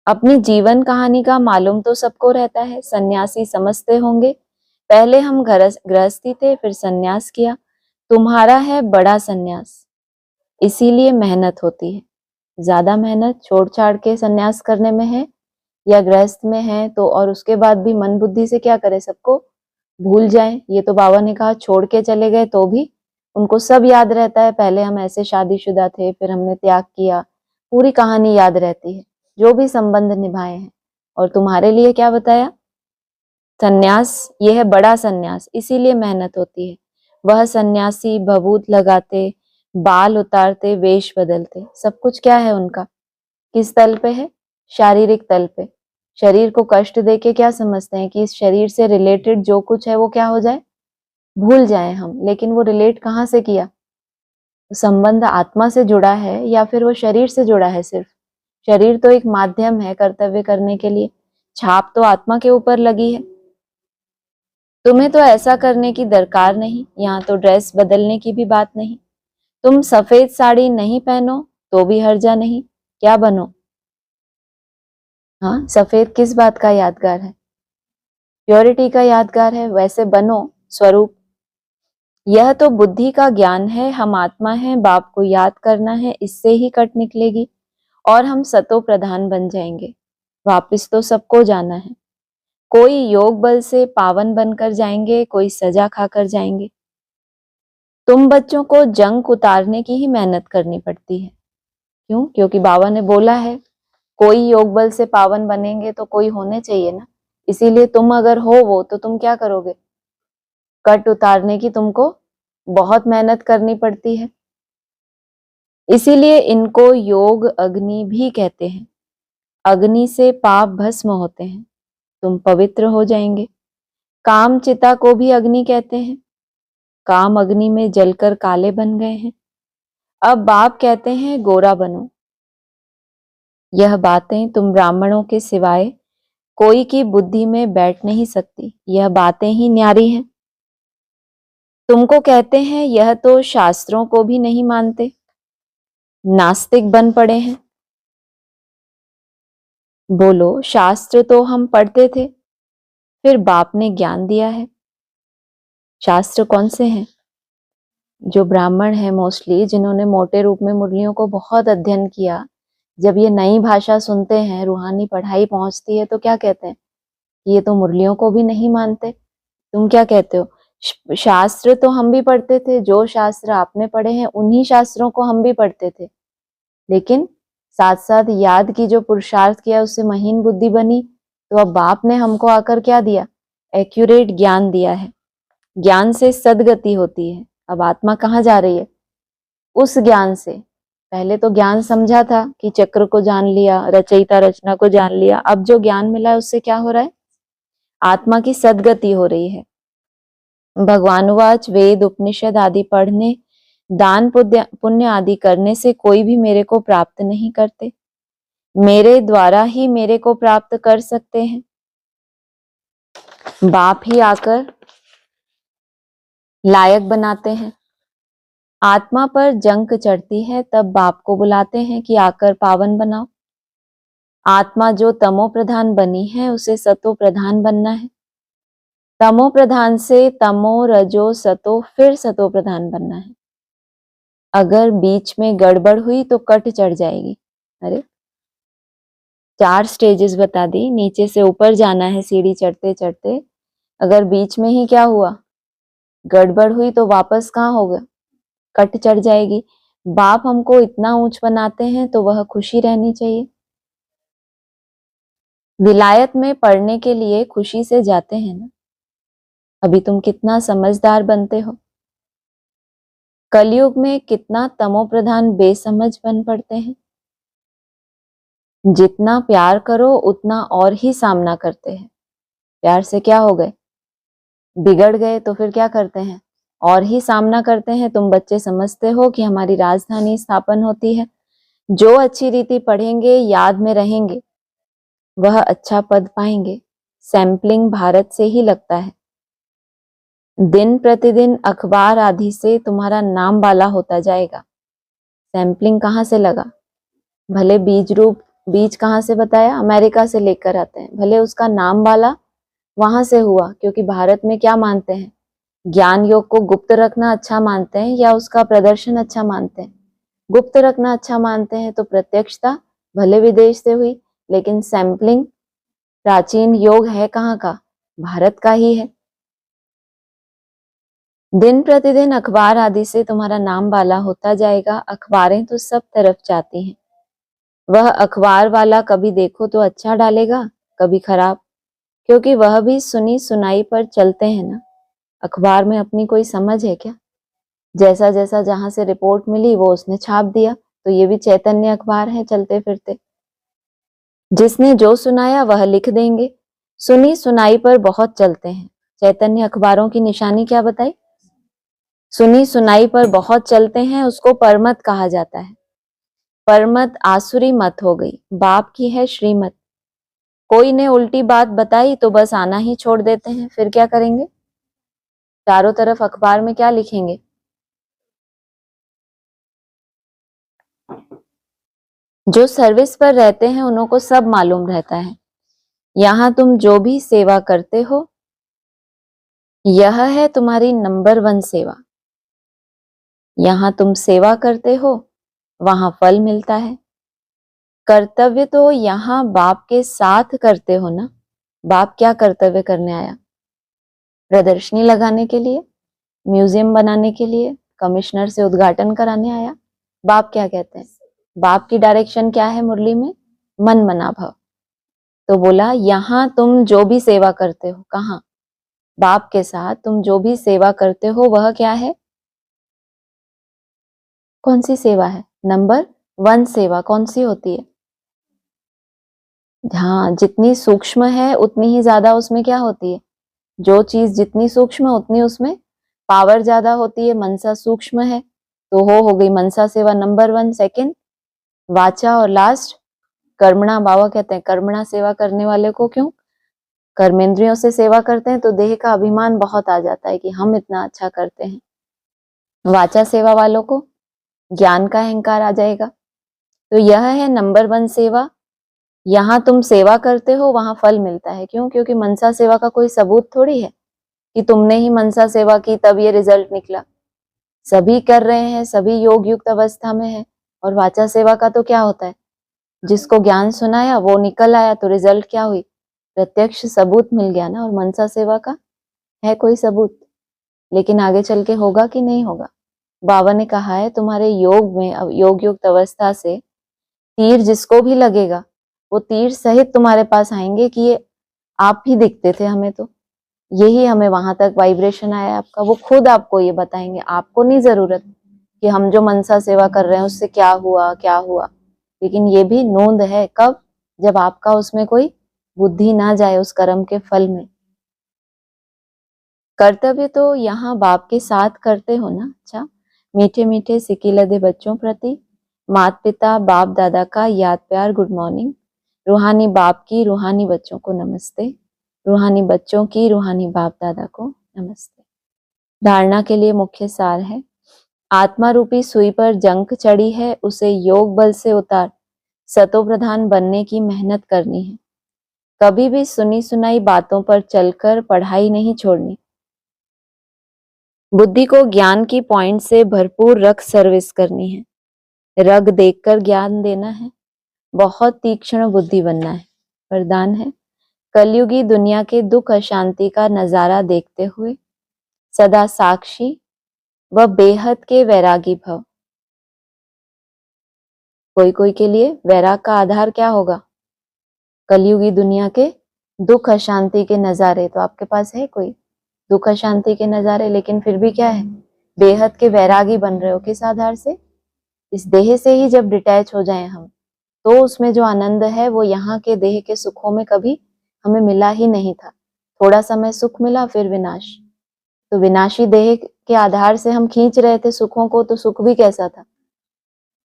अपनी जीवन कहानी का मालूम तो सबको रहता है, सन्यासी समझते होंगे, पहले हम गृहस्थी थे फिर सन्यास किया, तुम्हारा है बड़ा सन्यास, इसीलिए मेहनत होती है, ज्यादा मेहनत छोड़ छाड़ के सन्यास करने में है या गृहस्थ में है तो, और उसके बाद भी मन बुद्धि से क्या करे, सबको भूल जाए। ये तो बाबा ने कहा छोड़ के चले गए तो भी उनको सब याद रहता है, पहले हम ऐसे शादीशुदा थे फिर हमने त्याग किया, पूरी कहानी याद रहती है, जो भी संबंध निभाए हैं। और तुम्हारे लिए क्या बताया, सन्यास, यह है बड़ा सन्यास, इसीलिए मेहनत होती है। वह सन्यासी भभूत लगाते, बाल उतारते, वेश बदलते, सब कुछ क्या है उनका, किस तल पे है, शारीरिक तल पे। शरीर को कष्ट देके क्या समझते हैं कि इस शरीर से रिलेटेड जो कुछ है वो क्या हो जाए, भूल जाए हम, लेकिन वो रिलेट कहाँ से किया, संबंध आत्मा से जुड़ा है या फिर वो शरीर से जुड़ा है। सिर्फ शरीर तो एक माध्यम है कर्तव्य करने के लिए, छाप तो आत्मा के ऊपर लगी है। तुम्हें तो ऐसा करने की दरकार नहीं, यहाँ तो ड्रेस बदलने की भी बात नहीं, तुम सफेद साड़ी नहीं पहनो तो भी हर्जा नहीं, क्या बनो, हाँ सफेद किस बात का यादगार है, प्योरिटी का यादगार है, वैसे बनो स्वरूप। यह तो बुद्धि का ज्ञान है, हम आत्मा हैं, बाप को याद करना है, इससे ही कट निकलेगी और हम सतो प्रधान बन जाएंगे, वापिस तो सबको जाना है। कोई योग बल से पावन बनकर जाएंगे, कोई सजा खाकर जाएंगे। तुम बच्चों को जंग उतारने की ही मेहनत करनी पड़ती है, क्यों, क्योंकि बाबा ने बोला है कोई योग बल से पावन बनेंगे तो कोई होने चाहिए ना, इसीलिए तुम अगर हो वो तो तुम क्या करोगे, कट उतारने की तुमको बहुत मेहनत करनी पड़ती है। इसीलिए इनको योग अग्नि भी कहते हैं, अग्नि से पाप भस्म होते हैं, तुम पवित्र हो जाएंगे। काम चिता को भी अग्नि कहते हैं, काम अग्नि में जलकर काले बन गए हैं, अब बाप कहते हैं गोरा बनो। यह बातें तुम ब्राह्मणों के सिवाय कोई की बुद्धि में बैठ नहीं सकती, यह बातें ही न्यारी हैं। तुमको कहते हैं यह तो शास्त्रों को भी नहीं मानते, नास्तिक बन पड़े हैं। बोलो शास्त्र तो हम पढ़ते थे, फिर बाप ने ज्ञान दिया है। शास्त्र कौन से हैं, जो ब्राह्मण है मोस्टली, जिन्होंने मोटे रूप में मुरलियों को बहुत अध्ययन किया, जब ये नई भाषा सुनते हैं, रूहानी पढ़ाई पहुंचती है तो क्या कहते हैं, ये तो मुरलियों को भी नहीं मानते। तुम क्या कहते हो, शास्त्र तो हम भी पढ़ते थे, जो शास्त्र आपने पढ़े हैं उन्हीं शास्त्रों को हम भी पढ़ते थे, लेकिन साथ साथ याद की, जो पुरुषार्थ किया उससे महीन बुद्धि बनी, तो अब बाप ने हमको आकर क्या दिया, एक्यूरेट ज्ञान दिया है। ज्ञान से सदगति होती है, अब आत्मा कहाँ जा रही है, उस ज्ञान से पहले तो ज्ञान समझा था कि चक्र को जान लिया, रचयिता रचना को जान लिया। अब जो ज्ञान मिला है उससे क्या हो रहा है? आत्मा की सद्गति हो रही है। भगवानुवाच वेद उपनिषद आदि पढ़ने, दान पुण्य आदि करने से कोई भी मेरे को प्राप्त नहीं करते, मेरे द्वारा ही मेरे को प्राप्त कर सकते हैं। बाप ही आकर लायक बनाते हैं। आत्मा पर जंक चढ़ती है तब बाप को बुलाते हैं कि आकर पावन बनाओ। आत्मा जो तमो प्रधान बनी है उसे सतो प्रधान बनना है। तमो प्रधान से तमो रजो सतो फिर सतो प्रधान बनना है। अगर बीच में गड़बड़ हुई तो कट चढ़ जाएगी। अरे 4 स्टेजेस बता दी, नीचे से ऊपर जाना है सीढ़ी चढ़ते चढ़ते। अगर बीच में ही क्या हुआ, गड़बड़ हुई तो वापस कहाँ होगा, कट चढ़ जाएगी। बाप हमको इतना ऊंच बनाते हैं तो वह खुशी रहनी चाहिए। विलायत में पढ़ने के लिए खुशी से जाते हैं ना। अभी तुम कितना समझदार बनते हो। कलयुग में कितना तमो प्रधान बेसमझ बन पड़ते हैं। जितना प्यार करो उतना और ही सामना करते हैं। प्यार से क्या हो गए, बिगड़ गए तो फिर क्या करते हैं, और ही सामना करते हैं। तुम बच्चे समझते हो कि हमारी राजधानी स्थापन होती है, जो अच्छी रीति पढ़ेंगे, याद में रहेंगे, वह अच्छा पद पाएंगे। सैंपलिंग भारत से ही लगता है। दिन प्रतिदिन अखबार आदि से तुम्हारा नाम वाला होता जाएगा। सैंपलिंग कहाँ से लगा? भले बीज कहाँ से बताया? अमेरिका से लेकर आते हैं। भले उसका नाम वाला वहां से हुआ, क्योंकि भारत में क्या मानते हैं, ज्ञान योग को गुप्त रखना अच्छा मानते हैं या उसका प्रदर्शन अच्छा मानते हैं? गुप्त रखना अच्छा मानते हैं। तो प्रत्यक्षता भले विदेश से हुई, लेकिन सैंपलिंग प्राचीन योग है कहाँ का? भारत का ही है। दिन प्रतिदिन अखबार आदि से तुम्हारा नाम वाला होता जाएगा। अखबारें तो सब तरफ जाती हैं। वह अखबार वाला कभी देखो तो अच्छा डालेगा, कभी खराब, क्योंकि वह भी सुनी सुनाई पर चलते हैं ना। अखबार में अपनी कोई समझ है क्या? जैसा जैसा जहां से रिपोर्ट मिली वो उसने छाप दिया। तो ये भी चैतन्य अखबार है चलते फिरते। जिसने जो सुनाया वह लिख देंगे। सुनी सुनाई पर बहुत चलते हैं। चैतन्य अखबारों की निशानी क्या बताई? सुनी सुनाई पर बहुत चलते हैं, उसको परमत कहा जाता है। परमत आसुरी मत हो गई, बाप की है श्रीमत। कोई ने उल्टी बात बताई तो बस आना ही छोड़ देते हैं। फिर क्या करेंगे? चारों तरफ अखबार में क्या लिखेंगे? जो सर्विस पर रहते हैं उन्हों को सब मालूम रहता है। यहाँ तुम जो भी सेवा करते हो, यह है तुम्हारी नंबर 1 सेवा। यहाँ तुम सेवा करते हो, वहां फल मिलता है। कर्तव्य तो यहाँ बाप के साथ करते हो ना। बाप क्या कर्तव्य करने आया? प्रदर्शनी लगाने के लिए, म्यूजियम बनाने के लिए, कमिश्नर से उद्घाटन कराने आया? बाप क्या कहते हैं? बाप की डायरेक्शन क्या है मुरली में? मन मना भव। तो बोला यहाँ तुम जो भी सेवा करते हो, कहाँ? बाप के साथ तुम जो भी सेवा करते हो वह क्या है? कौन सी सेवा है? नंबर 1 सेवा कौन सी होती है? हाँ, जितनी सूक्ष्म है उतनी ही ज्यादा उसमें क्या होती है? जो चीज जितनी सूक्ष्म उतनी उसमें पावर ज्यादा होती है। मनसा सूक्ष्म है तो हो गई मनसा सेवा नंबर 1। सेकंड वाचा, और लास्ट कर्मणा। बाबा कहते हैं कर्मणा सेवा करने वाले को, क्यों? कर्मेंद्रियों से सेवा करते हैं तो देह का अभिमान बहुत आ जाता है कि हम इतना अच्छा करते हैं। वाचा सेवा वालों को ज्ञान का अहंकार आ जाएगा। तो यह है नंबर 1 सेवा। यहाँ तुम सेवा करते हो वहां फल मिलता है। क्यों? क्योंकि मनसा सेवा का कोई सबूत थोड़ी है कि तुमने ही मनसा सेवा की तब ये रिजल्ट निकला। सभी कर रहे हैं, सभी योग युक्त अवस्था में है। और वाचा सेवा का तो क्या होता है, जिसको ज्ञान सुनाया वो निकल आया तो रिजल्ट क्या हुई? प्रत्यक्ष सबूत मिल गया ना। और मनसा सेवा का है कोई सबूत, लेकिन आगे चल के होगा कि नहीं होगा? बाबा ने कहा है तुम्हारे योग में, योग युक्त अवस्था से तीर जिसको भी लगेगा वो तीर सहित तुम्हारे पास आएंगे कि ये आप ही दिखते थे हमें, तो यही हमें वहां तक वाइब्रेशन आया आपका। वो खुद आपको ये बताएंगे, आपको नहीं जरूरत। कि हम जो मनसा सेवा कर रहे हैं उससे क्या हुआ क्या हुआ, लेकिन ये भी नोंद है कब, जब आपका उसमें कोई बुद्धि ना जाए उस कर्म के फल में। कर्तव्य तो यहाँ बाप के साथ करते हो ना। अच्छा, मीठे मीठे सिकी लदे बच्चों प्रति माता पिता बाप दादा का याद प्यार गुड मॉर्निंग। रूहानी बाप की रूहानी बच्चों को नमस्ते, रूहानी बच्चों की रूहानी बाप दादा को नमस्ते। धारणा के लिए मुख्य सार है, आत्मा रूपी सुई पर जंक चढ़ी है, उसे योग बल से उतार सतो प्रधान बनने की मेहनत करनी है। कभी भी सुनी सुनाई बातों पर चलकर पढ़ाई नहीं छोड़नी। बुद्धि को ज्ञान की पॉइंट से भरपूर रख सर्विस करनी है। रग देखकर ज्ञान देना है, बहुत तीक्ष्ण बुद्धि बनना है। वरदान है, कलयुगी दुनिया के दुख अशांति का नजारा देखते हुए सदा साक्षी व बेहद के वैरागी भव। कोई कोई के लिए वैराग का आधार क्या होगा, कलयुगी दुनिया के दुख अशांति के नजारे। तो आपके पास है कोई दुख अशांति के नजारे, लेकिन फिर भी क्या है, बेहद के वैरागी बन रहे हो। किस आधार से, इस देह से ही जब डिटैच हो जाए हम, तो उसमें जो आनंद है वो यहाँ के देह के सुखों में कभी हमें मिला ही नहीं था। थोड़ा समय सुख मिला, फिर विनाश। तो विनाशी देह के आधार से हम खींच रहे थे सुखों को, तो सुख भी कैसा था,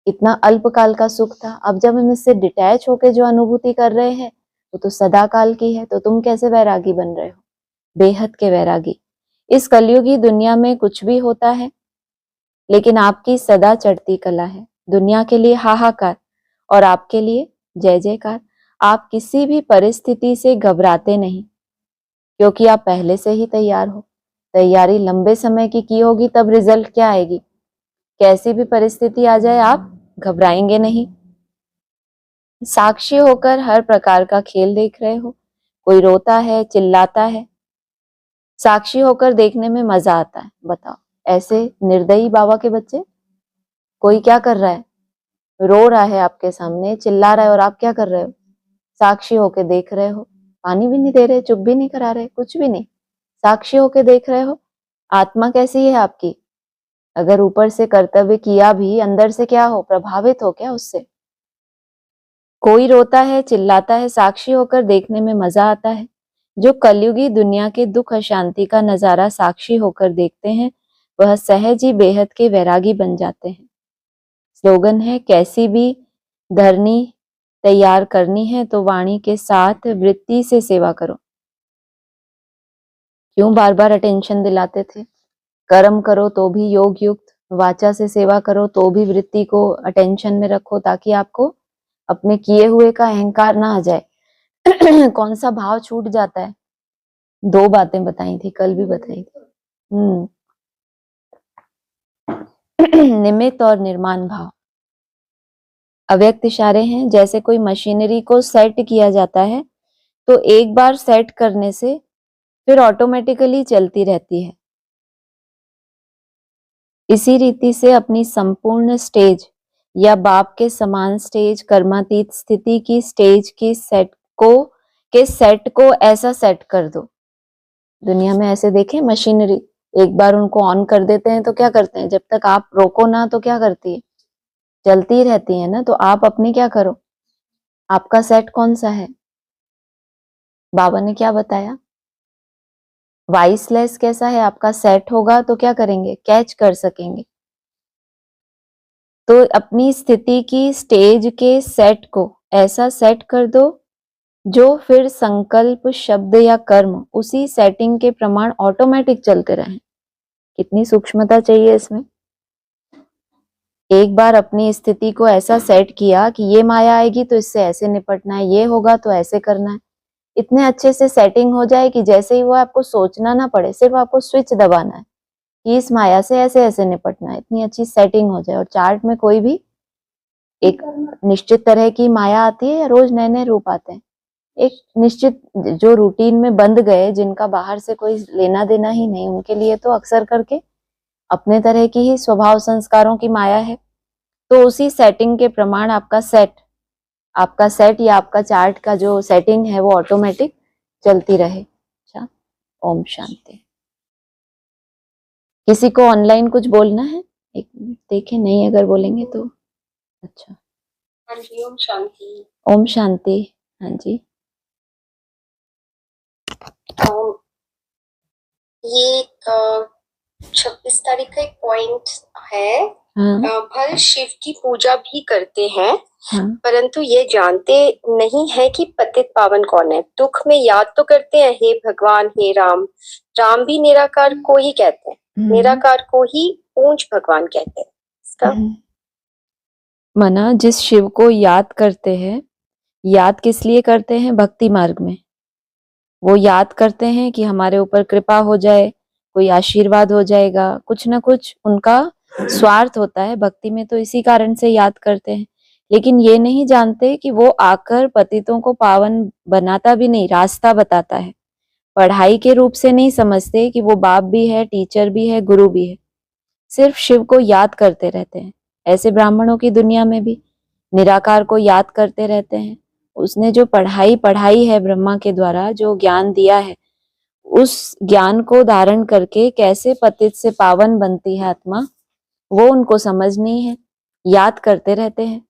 इतना अल्पकाल का सुख था। अब जब हम इससे डिटैच होके जो अनुभूति कर रहे हैं वो तो सदा काल की है। तो तुम कैसे वैरागी बन रहे हो, बेहद के वैरागी। इस कलयुगी दुनिया में कुछ भी होता है, लेकिन आपकी सदा चढ़ती कला है। दुनिया के लिए हाहाकार और आपके लिए जय जयकार। आप किसी भी परिस्थिति से घबराते नहीं, क्योंकि आप पहले से ही तैयार हो। तैयारी लंबे समय की होगी, तब रिजल्ट क्या आएगी। कैसी भी परिस्थिति आ जाए आप घबराएंगे नहीं। साक्षी होकर हर प्रकार का खेल देख रहे हो, कोई रोता है चिल्लाता है, साक्षी होकर देखने में मजा आता है। बताओ, ऐसे निर्दयी बाबा के बच्चे, कोई क्या कर रहा है, रो रहा है आपके सामने, चिल्ला रहा है, और आप क्या कर रहे हो, साक्षी होके देख रहे हो। पानी भी नहीं दे रहे, चुप भी नहीं करा रहे, कुछ भी नहीं, साक्षी होके देख रहे हो। आत्मा कैसी है आपकी, अगर ऊपर से कर्तव्य किया भी, अंदर से क्या हो, प्रभावित हो क्या उससे। कोई रोता है चिल्लाता है, साक्षी होकर देखने में मजा आता है। जो कलयुगी दुनिया के दुख अशांति का नजारा साक्षी होकर देखते हैं, वह सहज ही बेहद के वैरागी बन जाते हैं। स्लोगन है, कैसी भी धरनी तैयार करनी है तो वाणी के साथ वृत्ति से सेवा करो। क्यों बार बार अटेंशन दिलाते थे, कर्म करो तो भी योग युक्त, वाचा से सेवा करो तो भी वृत्ति को अटेंशन में रखो, ताकि आपको अपने किए हुए का अहंकार ना आ जाए। कौन सा भाव छूट जाता है, दो बातें बताई थी, कल भी बताई थी। निमित्त और निर्माण भाव अव्यक्त इशारे हैं। जैसे कोई मशीनरी को सेट किया जाता है, तो एक बार सेट करने से फिर ऑटोमेटिकली चलती रहती है। इसी रीति से अपनी संपूर्ण स्टेज या बाप के समान स्टेज, कर्मातीत स्थिति की स्टेज की सेट को ऐसा सेट कर दो। दुनिया में ऐसे देखें मशीनरी, एक बार उनको ऑन कर देते हैं तो क्या करते हैं, जब तक आप रोको ना तो क्या करती है, चलती रहती है ना। तो आप अपनी क्या करो, आपका सेट कौन सा है, बाबा ने क्या बताया, वाइसलेस कैसा है आपका सेट होगा तो क्या करेंगे, कैच कर सकेंगे। तो अपनी स्थिति की स्टेज के सेट को ऐसा सेट कर दो जो फिर संकल्प शब्द या कर्म उसी सेटिंग के प्रमाण ऑटोमेटिक चलते रहें। कितनी सूक्ष्मता चाहिए इसमें। एक बार अपनी स्थिति को ऐसा सेट किया कि ये माया आएगी तो इससे ऐसे निपटना है, ये होगा तो ऐसे करना है, इतने अच्छे से सेटिंग हो जाए कि जैसे ही वो आपको सोचना ना पड़े, सिर्फ आपको स्विच दबाना है कि इस माया से ऐसे ऐसे निपटना है, इतनी अच्छी सेटिंग हो जाए। और चार्ट में कोई भी एक निश्चित तरह की माया आती है या रोज नए नए रूप आते हैं, एक निश्चित जो रूटीन में बंध गए, जिनका बाहर से कोई लेना देना ही नहीं, उनके लिए तो अक्सर करके अपने तरह की ही स्वभाव संस्कारों की माया है। तो उसी सेटिंग के प्रमाण आपका सेट या आपका चार्ट का जो सेटिंग है वो ऑटोमेटिक चलती रहे। अच्छा, ओम शांति। किसी को ऑनलाइन कुछ बोलना है? एक मिनट देखें, नहीं अगर बोलेंगे तो अच्छा। हाँ जी, ओम शांति। ओम शांति। हाँ जी। ये 26 तारीख का एक पॉइंट है। हाँ भले शिव की पूजा भी करते हैं, हाँ परंतु ये जानते नहीं है कि पतित पावन कौन है। दुख में याद तो करते हैं, हे भगवान, हे राम। राम भी निराकार को ही कहते हैं, निराकार को ही पूंज भगवान कहते हैं। इसका मना जिस शिव को याद करते हैं, याद किस लिए करते हैं? भक्ति मार्ग में वो याद करते हैं कि हमारे ऊपर कृपा हो जाए, कोई आशीर्वाद हो जाएगा, कुछ ना कुछ उनका स्वार्थ होता है भक्ति में, तो इसी कारण से याद करते हैं। लेकिन ये नहीं जानते कि वो आकर पतितों को पावन बनाता भी नहीं, रास्ता बताता है। पढ़ाई के रूप से नहीं समझते कि वो बाप भी है, टीचर भी है, गुरु भी है। सिर्फ शिव को याद करते रहते हैं। ऐसे ब्राह्मणों की दुनिया में भी निराकार को याद करते रहते हैं। उसने जो पढ़ाई पढ़ाई है ब्रह्मा के द्वारा, जो ज्ञान दिया है, उस ज्ञान को धारण करके कैसे पतित से पावन बनती है आत्मा, वो उनको समझ नहीं है। याद करते रहते हैं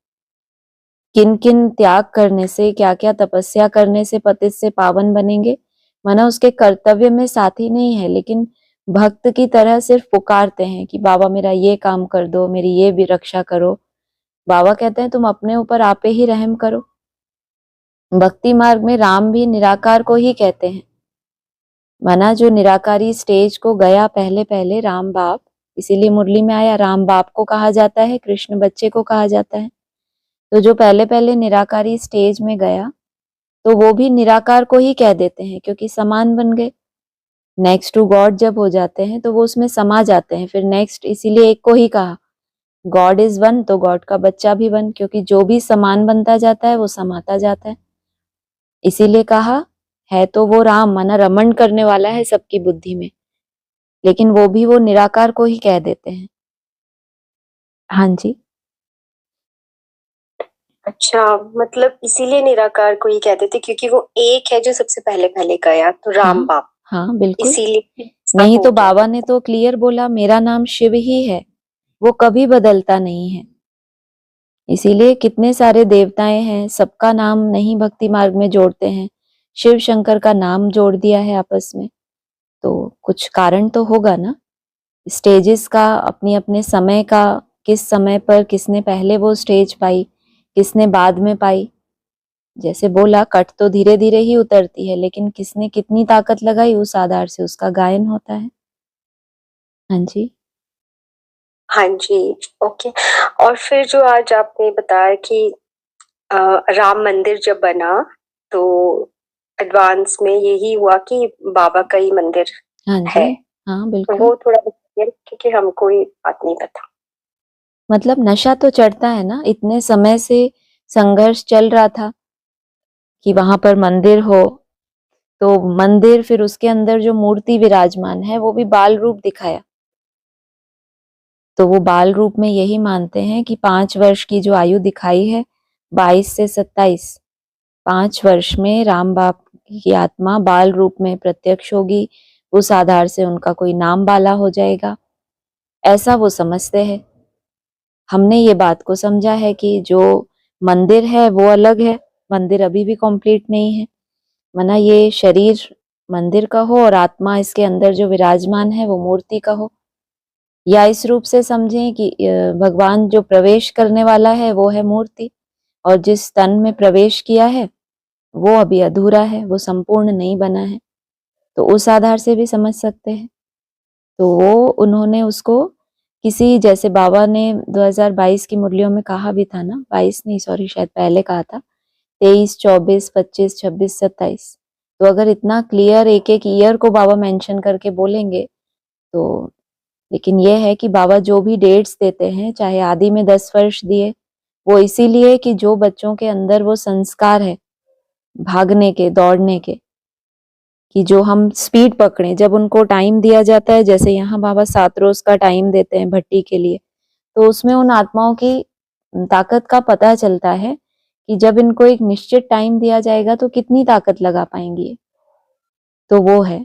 किन किन त्याग करने से, क्या क्या तपस्या करने से पतित से पावन बनेंगे। माना उसके कर्तव्य में साथी नहीं है, लेकिन भक्त की तरह सिर्फ पुकारते हैं कि बाबा मेरा ये काम कर दो, मेरी ये भी रक्षा करो। बाबा कहते हैं तुम अपने ऊपर आपे ही रहम करो। भक्ति मार्ग में राम भी निराकार को ही कहते हैं। माना जो निराकारी स्टेज को गया पहले पहले राम बाप, इसीलिए मुरली में आया राम बाप को कहा जाता है, कृष्ण बच्चे को कहा जाता है। तो जो पहले पहले निराकारी स्टेज में गया, तो वो भी निराकार को ही कह देते हैं, क्योंकि समान बन गए। नेक्स्ट टू गॉड जब हो जाते हैं तो वो उसमें समा जाते हैं। फिर नेक्स्ट, इसीलिए एक को ही कहा गॉड इज वन, तो गॉड का बच्चा भी वन, क्योंकि जो भी समान बनता जाता है वो समाता जाता है। इसीलिए कहा है तो वो राम, माना रमण करने वाला है सबकी बुद्धि में, लेकिन वो भी वो निराकार को ही कह देते हैं। हाँ जी। अच्छा, मतलब इसीलिए निराकार को ही कहते थे क्योंकि वो एक है जो सबसे पहले पहले गया, तो राम बाप, हाँ बिल्कुल। इसीलिए नहीं हो तो गया। बाबा ने तो क्लियर बोला मेरा नाम शिव ही है, वो कभी बदलता नहीं है। इसीलिए कितने सारे देवताएं हैं, सबका नाम नहीं भक्ति मार्ग में जोड़ते हैं। शिव शंकर का नाम जोड़ दिया है आपस में, तो कुछ कारण तो होगा ना। स्टेजेस का अपनी अपने समय का, किस समय पर किसने पहले वो स्टेज पाई, किसने बाद में पाई। जैसे बोला कट तो धीरे धीरे ही उतरती है, लेकिन किसने कितनी ताकत लगाई उस आधार से उसका गायन होता है। हाँ जी। हाँ जी, ओके। और फिर जो आज आपने बताया कि राम मंदिर जब बना, तो एडवांस में यही हुआ कि बाबा का ही मंदिर हाँ है। जी। हाँ बिल्कुल। वो थोड़ा क्योंकि हमको ये बात नहीं पता। मतलब नशा तो चढ़ता है ना, इतने समय से संघर्ष चल रहा था कि वहां पर मंदिर हो, तो मंदिर, फिर उसके अंदर जो मूर्ति विराजमान है वो भी बाल रूप दिखाया। तो वो बाल रूप में यही मानते हैं कि 5 वर्ष की जो आयु दिखाई है, 22 से 27, 5 वर्ष में राम बाप की आत्मा बाल रूप में प्रत्यक्ष होगी। उस आधार से उनका कोई नाम बाला हो जाएगा, ऐसा वो समझते हैं। हमने ये बात को समझा है कि जो मंदिर है वो अलग है, मंदिर अभी भी कंप्लीट नहीं है। मना ये शरीर मंदिर का हो और आत्मा इसके अंदर जो विराजमान है वो मूर्ति का हो। या इस रूप से समझें कि भगवान जो प्रवेश करने वाला है वो है मूर्ति, और जिस तन में प्रवेश किया है वो अभी अधूरा है, वो संपूर्ण नहीं बना है। तो उस आधार से भी समझ सकते हैं। तो वो उन्होंने उसको किसी, जैसे बाबा ने 2022 की मुरलियों में कहा भी था ना, 22 नहीं सॉरी शायद पहले कहा था, 23, 24, 25, 26, 27। तो अगर इतना क्लियर एक एक ईयर को बाबा मेंशन करके बोलेंगे तो, लेकिन ये है कि बाबा जो भी डेट्स देते हैं, चाहे आदि में 10 वर्ष दिए, वो इसीलिए कि जो बच्चों के अंदर वो संस्कार है भागने के, दौड़ने के, कि जो हम स्पीड पकड़े, जब उनको टाइम दिया जाता है, जैसे यहाँ बाबा 7 रोज का टाइम देते हैं भट्टी के लिए, तो उसमें उन आत्माओं की ताकत का पता चलता है कि जब इनको एक निश्चित टाइम दिया जाएगा तो कितनी ताकत लगा पाएंगी। तो वो है,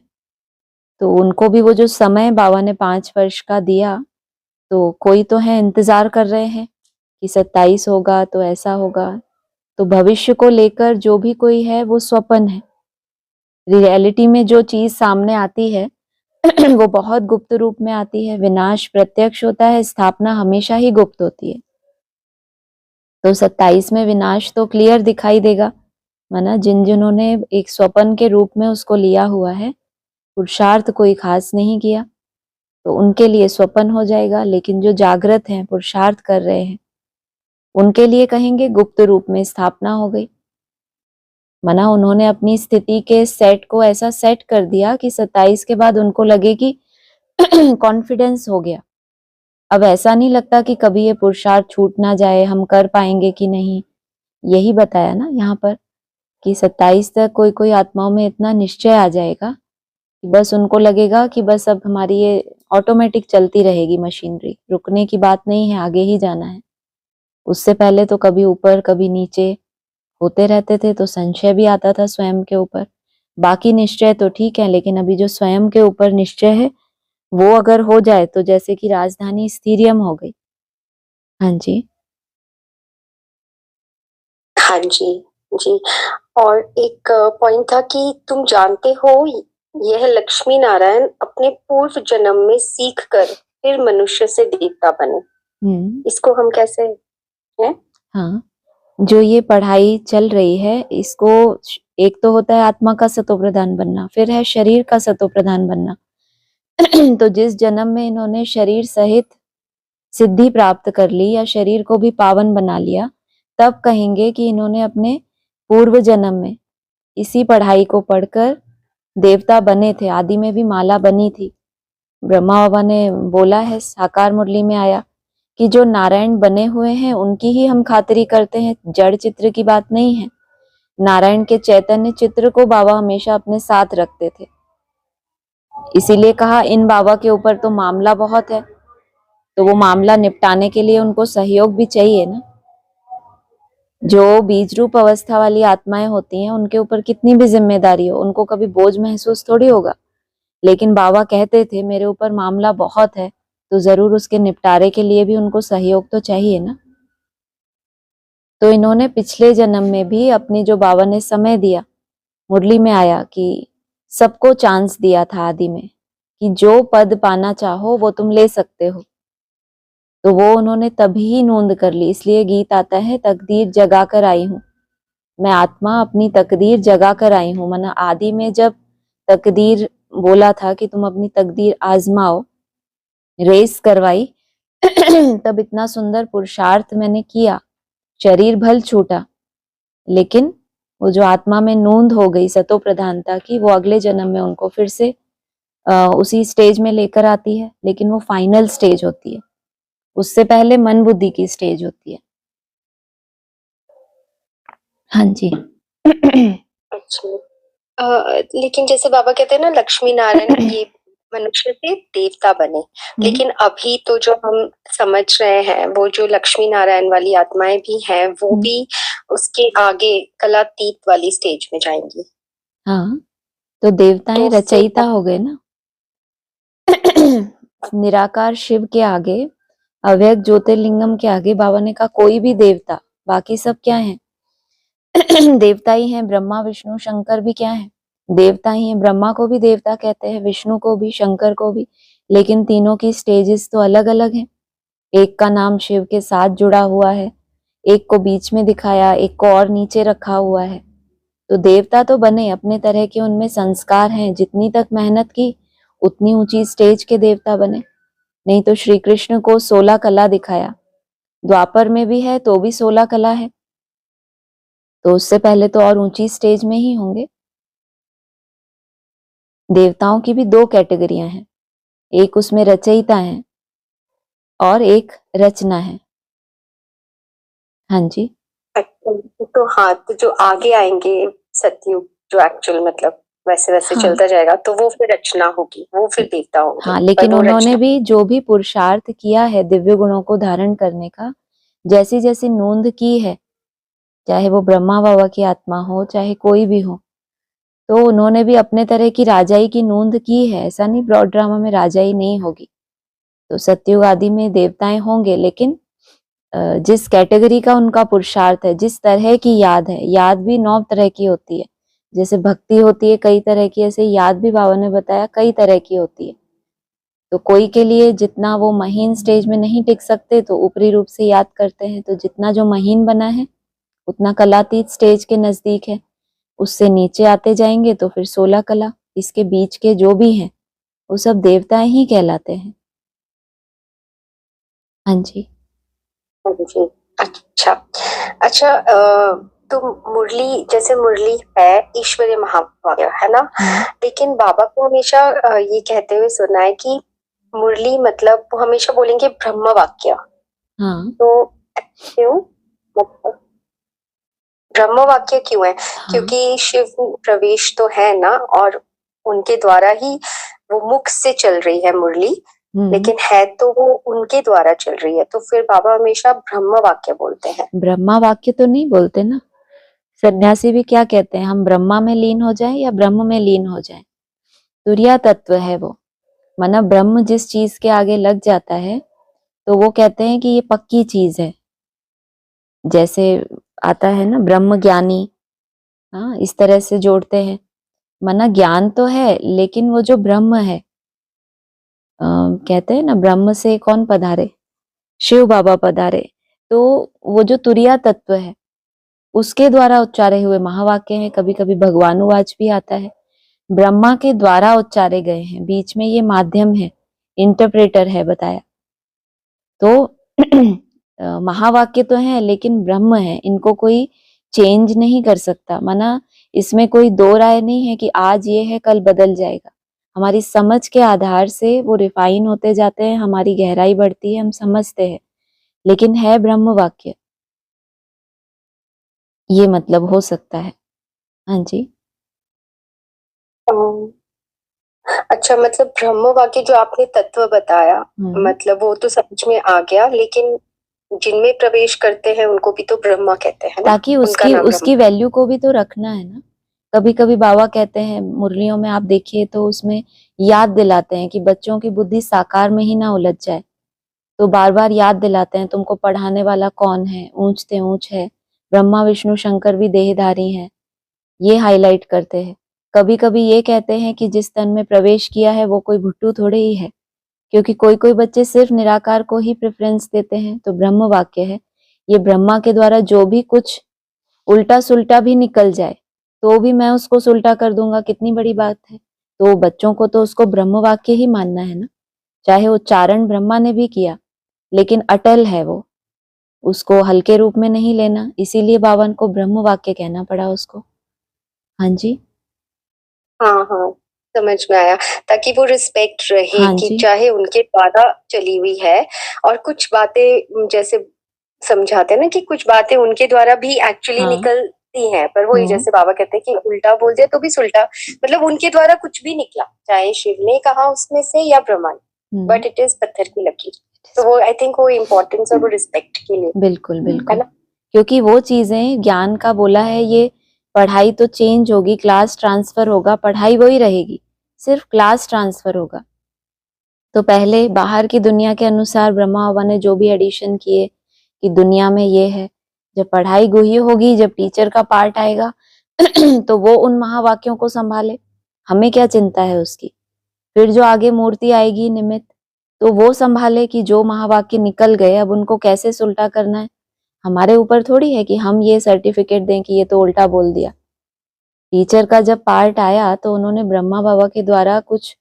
तो उनको भी वो जो समय बाबा ने 5 वर्ष का दिया, तो कोई तो है इंतजार कर रहे हैं कि 27 होगा तो ऐसा होगा। तो भविष्य को लेकर जो भी कोई है वो स्वप्न है। रियलिटी में जो चीज सामने आती है वो बहुत गुप्त रूप में आती है। विनाश प्रत्यक्ष होता है, स्थापना हमेशा ही गुप्त होती है। तो 27 में विनाश तो क्लियर दिखाई देगा, माना जिन्होंने एक स्वप्न के रूप में उसको लिया हुआ है, पुरुषार्थ कोई खास नहीं किया, तो उनके लिए स्वप्न हो जाएगा। लेकिन जो जागृत हैं, पुरुषार्थ कर रहे हैं, उनके लिए कहेंगे गुप्त रूप में स्थापना हो गई। माना उन्होंने अपनी स्थिति के सेट को ऐसा सेट कर दिया कि 27 के बाद उनको लगे कि कॉन्फिडेंस हो गया। अब ऐसा नहीं लगता कि कभी ये पुरुषार्थ छूट ना जाए, हम कर पाएंगे कि नहीं। यही बताया ना यहाँ पर कि 27 तक कोई कोई आत्माओं में इतना निश्चय आ जाएगा कि बस उनको लगेगा कि बस अब हमारी ये ऑटोमेटिक चलती रहेगी मशीनरी, रुकने की बात नहीं है, आगे ही जाना है। उससे पहले तो कभी ऊपर कभी नीचे होते रहते थे, तो संशय भी आता था स्वयं के ऊपर। बाकी निश्चय तो ठीक है, लेकिन अभी जो स्वयं के ऊपर निश्चय है वो अगर हो जाए तो जैसे कि राजधानी स्थिरियम हो गई। हाँ जी, हाँ जी, जी। और एक पॉइंट था कि तुम जानते हो यह लक्ष्मी नारायण अपने पूर्व जन्म में सीख कर फिर मनुष्य से देवता बने। इसको हम कैसे हैं? हाँ, जो ये पढ़ाई चल रही है, इसको एक तो होता है आत्मा का सतो प्रधान बनना, फिर है शरीर का सतो प्रधान बनना। तो जिस जन्म में इन्होंने शरीर सहित सिद्धि प्राप्त कर ली या शरीर को भी पावन बना लिया, तब कहेंगे कि इन्होंने अपने पूर्व जन्म में इसी पढ़ाई को पढ़कर देवता बने थे। आदि में भी माला बनी थी। ब्रह्मा बाबा ने बोला है, साकार मुरली में आया कि जो नारायण बने हुए हैं उनकी ही हम खातिरी करते हैं, जड़ चित्र की बात नहीं है। नारायण के चैतन्य चित्र को बाबा हमेशा अपने साथ रखते थे। इसीलिए कहा इन बाबा के ऊपर तो मामला बहुत है, तो वो मामला निपटाने के लिए उनको सहयोग भी चाहिए ना। जो बीज रूप अवस्था वाली आत्माएं होती हैं, उनके ऊपर कितनी भी जिम्मेदारी हो, उनको कभी बोझ महसूस थोड़ी होगा। लेकिन बाबा कहते थे मेरे ऊपर मामला बहुत है, तो जरूर उसके निपटारे के लिए भी उनको सहयोग तो चाहिए ना। तो इन्होंने पिछले जन्म में भी अपनी जो बाबा ने समय दिया, मुरली में आया कि सबको चांस दिया था आदि में कि जो पद पाना चाहो वो तुम ले सकते हो, तो वो उन्होंने तभी नोंद कर ली। इसलिए गीत आता है, तकदीर जगा कर आई हूँ मैं आत्मा, अपनी तकदीर जगा कर आई हूँ। माना आदि में जब तकदीर बोला था कि तुम अपनी तकदीर आजमाओ, रेस करवाई, तब इतना सुंदर पुरुषार्थ मैंने किया, शरीर भल छूटा, लेकिन वो जो आत्मा में नोंद हो गई सतो प्रधानता की, वो अगले जन्म में उनको फिर से उसी स्टेज में लेकर आती है। लेकिन वो फाइनल स्टेज होती है, उससे पहले मन बुद्धि की स्टेज होती है। हाँ जी। अच्छा। लेकिन जैसे बाबा कहते हैं ना, लक्ष्मी नारायण ये मनुष्य से देवता बने, लेकिन अभी तो जो हम समझ रहे हैं वो जो लक्ष्मी नारायण वाली आत्माएं भी हैं, वो भी उसके आगे कलातीत वाली स्टेज में जाएंगी। हाँ, तो देवताएं तो रचयिता हो गए ना। निराकार शिव के आगे, अव्यक्त ज्योतिर्लिंगम के आगे बाबा ने कहा कोई भी देवता, बाकी सब क्या है? देवता ही हैं। ब्रह्मा विष्णु शंकर भी क्या है? देवता ही हैं। ब्रह्मा को भी देवता कहते हैं, विष्णु को भी, शंकर को भी, लेकिन तीनों की स्टेजेस तो अलग अलग हैं। एक का नाम शिव के साथ जुड़ा हुआ है, एक को बीच में दिखाया, एक को और नीचे रखा हुआ है। तो देवता तो बने अपने तरह के, उनमें संस्कार हैं, जितनी तक मेहनत की उतनी ऊंची स्टेज के देवता बने। नहीं तो श्री कृष्ण को 16 कला दिखाया, द्वापर में भी है तो भी 16 कला है, तो उससे पहले तो और ऊंची स्टेज में ही होंगे। देवताओं की भी 2 कैटेगरियां हैं, एक उसमें रचयिता है और एक रचना है। हाँ जी। तो हाँ, तो जो आगे आएंगे सतयुग, जो एक्चुअल मतलब वैसे वैसे हाँ, चलता जाएगा, तो वो फिर रचना होगी, वो फिर देवता होंगे। हाँ, लेकिन उन्होंने भी जो भी पुरुषार्थ किया है दिव्य गुणों को धारण करने का, जैसी जैसी नोंद की है, चाहे वो ब्रह्मा बाबा की आत्मा हो चाहे कोई भी हो, तो उन्होंने भी अपने तरह की राजाई की नोंद की है। ऐसा नहीं ब्रॉड ड्रामा में राजाई नहीं होगी, तो सतयुग आदि में देवताएं होंगे, लेकिन जिस कैटेगरी का उनका पुरुषार्थ है, जिस तरह की याद है, याद भी 9 तरह की होती है। जैसे भक्ति होती है कई तरह की, ऐसे याद भी बाबा ने बताया कई तरह की होती है। तो कोई के लिए जितना वो महीन स्टेज में नहीं टिक सकते तो ऊपरी रूप से याद करते हैं, तो जितना जो महीन बना है उतना कलातीत स्टेज के नजदीक है। उससे नीचे आते जाएंगे तो फिर 16 कला, इसके बीच के जो भी हैं वो सब देवताएं ही कहलाते हैं। हाँ जी। हाँ जी। अच्छा अच्छा, तो मुरली, जैसे मुरली है ईश्वरीय महावाक्य है ना, लेकिन बाबा को हमेशा ये कहते हुए सुना है कि मुरली मतलब वो हमेशा बोलेंगे ब्रह्म वाक्य। हाँ तो क्यों, मतलब ब्रह्म वाक्य क्यों है? हाँ क्योंकि शिव प्रवेश तो है ना, और उनके द्वारा ही वो मुख से चल रही है मुरली, लेकिन है तो वो उनके द्वारा चल रही है, तो फिर बाबा हमेशा ब्रह्म वाक्य बोलते हैं। ब्रह्मा वाक्य तो नहीं बोलते ना। सन्यासी भी क्या कहते हैं, हम ब्रह्मा में लीन हो जाएं या ब्रह्म में लीन हो जाएं। तुरिया तत्व है वो, माना ब्रह्म जिस चीज के आगे लग जाता है तो वो कहते हैं कि ये पक्की चीज है। जैसे आता है ना ब्रह्म ज्ञानी, हाँ इस तरह से जोड़ते हैं। माना ज्ञान तो है, लेकिन वो जो ब्रह्म है, कहते हैं ना ब्रह्म से कौन पधारे, शिव बाबा पधारे। तो वो जो तुरिया तत्व है उसके द्वारा उच्चारे हुए महावाक्य हैं। कभी कभी भगवानुवाच भी आता है, ब्रह्मा के द्वारा उच्चारे गए हैं, बीच में ये माध्यम है, इंटरप्रेटर है बताया। तो महावाक्य तो है लेकिन ब्रह्म है, इनको कोई चेंज नहीं कर सकता। माना इसमें कोई दो राय नहीं है कि आज ये है कल बदल जाएगा। हमारी समझ के आधार से वो रिफाइन होते जाते हैं, हमारी गहराई बढ़ती है, हम समझते हैं, लेकिन है ब्रह्म वाक्य, ये मतलब हो सकता है। हाँ जी। अच्छा, मतलब ब्रह्म वाक्य जो आपने तत्व बताया, मतलब वो तो समझ में आ गया, लेकिन जिनमें प्रवेश करते हैं उनको भी तो ब्रह्मा कहते हैं ना, ताकि उनका नाम उसकी वैल्यू को भी तो रखना है ना। कभी कभी बाबा कहते हैं मुरलियों में, आप देखिए तो उसमें याद दिलाते हैं कि बच्चों की बुद्धि साकार में ही ना उलझ जाए, तो बार बार याद दिलाते हैं तुमको पढ़ाने वाला कौन है, ऊंच ते ऊंच है, ब्रह्मा विष्णु शंकर भी देहधारी हैं, ये हाईलाइट करते हैं। कभी कभी ये कहते हैं कि जिस तन में प्रवेश किया है वो कोई भुट्टू थोड़े ही है, क्योंकि कोई कोई बच्चे सिर्फ निराकार को ही प्रेफरेंस देते हैं। तो ब्रह्म वाक्य है, ये ब्रह्मा के द्वारा जो भी कुछ उल्टा सुल्टा भी निकल जाए तो भी मैं उसको सुल्टा कर दूंगा, कितनी बड़ी बात है। तो बच्चों को तो उसको ब्रह्म वाक्य ही मानना है ना, चाहे उच्चारण ब्रह्मा ने भी किया लेकिन अटल है वो, उसको हल्के रूप में नहीं लेना, इसीलिए बावन को ब्रह्म वाक्य कहना पड़ा उसको। हाँ जी। हाँ हाँ, समझ में आया, ताकि वो रिस्पेक्ट रहे हाँ कि जी। चाहे उनके द्वारा चली हुई है, और कुछ बातें जैसे समझाते हैं ना कि कुछ बातें उनके द्वारा भी एक्चुअली निकलती हैं, पर वही जैसे बाबा कहते हैं कि उल्टा बोल दिया तो भी सुल्टा, मतलब उनके द्वारा कुछ भी निकला, चाहे शिव ने कहा उसमें से या ब्रह्मा ने, बट इट इज पत्थर की लकीर। तो वो आई थिंक वो इम्पोर्टेंस और वो रिस्पेक्ट के लिए, बिल्कुल है बिल्कुल, ना। क्योंकि वो चीजें ज्ञान का बोला है, ये पढ़ाई तो चेंज होगी, क्लास ट्रांसफर होगा, पढ़ाई वही रहेगी, सिर्फ क्लास ट्रांसफर होगा। तो पहले बाहर की दुनिया के अनुसार ब्रह्मा बाबा ने जो भी एडिशन किए कि दुनिया में ये है, जब पढ़ाई गुही होगी, जब टीचर का पार्ट आएगा तो वो उन महावाक्यों को संभाले, हमें क्या चिंता है उसकी। फिर जो आगे मूर्ति आएगी निमित्त, तो वो संभाले कि जो महावाक्य निकल गए अब उनको कैसे सुल्टा करना है। हमारे ऊपर थोड़ी है कि हम ये सर्टिफिकेट दें कि ये तो उल्टा बोल दिया। टीचर का जब पार्ट आया तो उन्होंने ब्रह्मा बाबा के द्वारा कुछ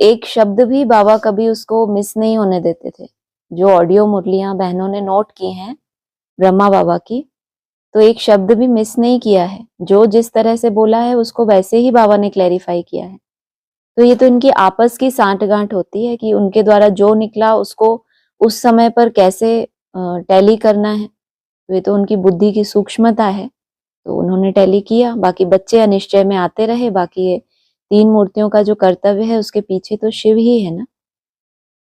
एक शब्द भी बाबा कभी उसको मिस नहीं होने देते थे। जो ऑडियो मुरलियां बहनों ने नोट की हैं ब्रह्मा बाबा की, तो एक शब्द भी मिस नहीं किया है, जो जिस तरह से बोला है उसको वैसे ही बाबा ने क्लैरिफाई किया है। तो ये तो इनकी आपस की सांठगांठ होती है कि उनके द्वारा जो निकला उसको उस समय पर कैसे टैली करना है। तो ये तो उनकी बुद्धि की सूक्ष्मता है, तो उन्होंने टैली किया। बाकी बच्चे अनिश्चय में आते रहे, बाकी ये 3 मूर्तियों का जो कर्तव्य है उसके पीछे तो शिव ही है ना,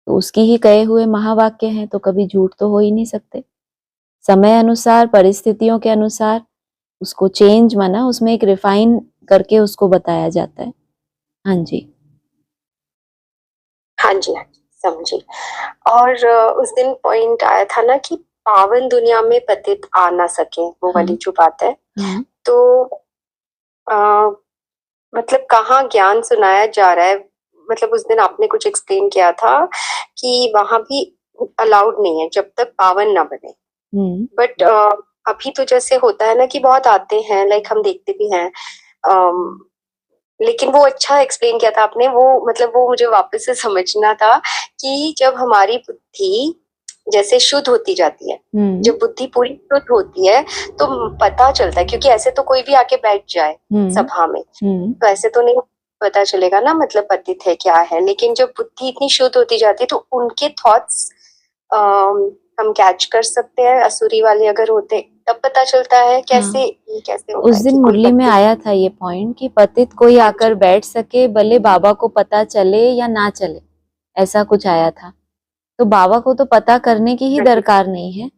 तो उसकी ही कहे हुए महावाक्य हैं, तो कभी झूठ तो हो ही नहीं सकते। समय अनुसार, परिस्थितियों के अनुसार उसको चेंज, माना उसमें एक रिफाइन करके उसको बताया जाता है। हाँ जी। हाँ जी, हाँ जी, समझी। और उस दिन पॉइंट आया था ना कि पावन दुनिया में पतित आ ना सके, वो वाली जो बात है। तो मतलब कहाँ ज्ञान सुनाया जा रहा है? मतलब उस दिन आपने कुछ एक्सप्लेन किया था कि वहां भी अलाउड नहीं है जब तक पावन ना बने। बट अभी तो जैसे होता है ना कि बहुत आते हैं, लाइक हम देखते भी हैं। लेकिन वो अच्छा एक्सप्लेन किया था आपने, वो मतलब वो मुझे वापस से समझना था कि जब हमारी बुद्धि जैसे शुद्ध होती जाती है, जब बुद्धि पूरी शुद्ध होती है तो पता चलता है, क्योंकि ऐसे तो कोई भी आके बैठ जाए सभा में तो ऐसे तो नहीं पता चलेगा ना मतलब पतित है क्या है। लेकिन जब बुद्धि इतनी शुद्ध होती जाती है तो उनके थॉट्स हम कैच कर सकते हैं। असुरी वाले अगर होते तब पता चलता है कैसे कैसे होता उस है दिन कि कोई मुरली में पतित आया था ये पॉइंट कि पतित कोई आकर बैठ सके, भले बाबा को पता चले या ना चले, ऐसा कुछ आया था। तो बाबा को तो पता करने की ही दरकार नहीं है।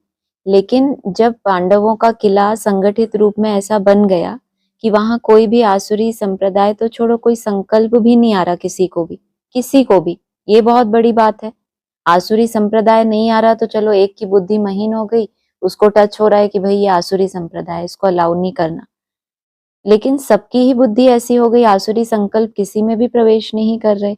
लेकिन जब पांडवों का किला संगठित रूप में ऐसा बन गया कि वहां कोई भी आसुरी संप्रदाय तो छोड़ो, कोई संकल्प भी नहीं आ रहा किसी को भी। ये बहुत बड़ी बात है। आसुरी संप्रदाय नहीं आ रहा तो चलो एक की बुद्धि महीन हो गई, उसको टच हो रहा है कि भाई ये आसुरी संप्रदाय, इसको अलाउ नहीं करना। लेकिन सबकी ही बुद्धि ऐसी हो गई, आसुरी संकल्प किसी में भी प्रवेश नहीं कर रहे।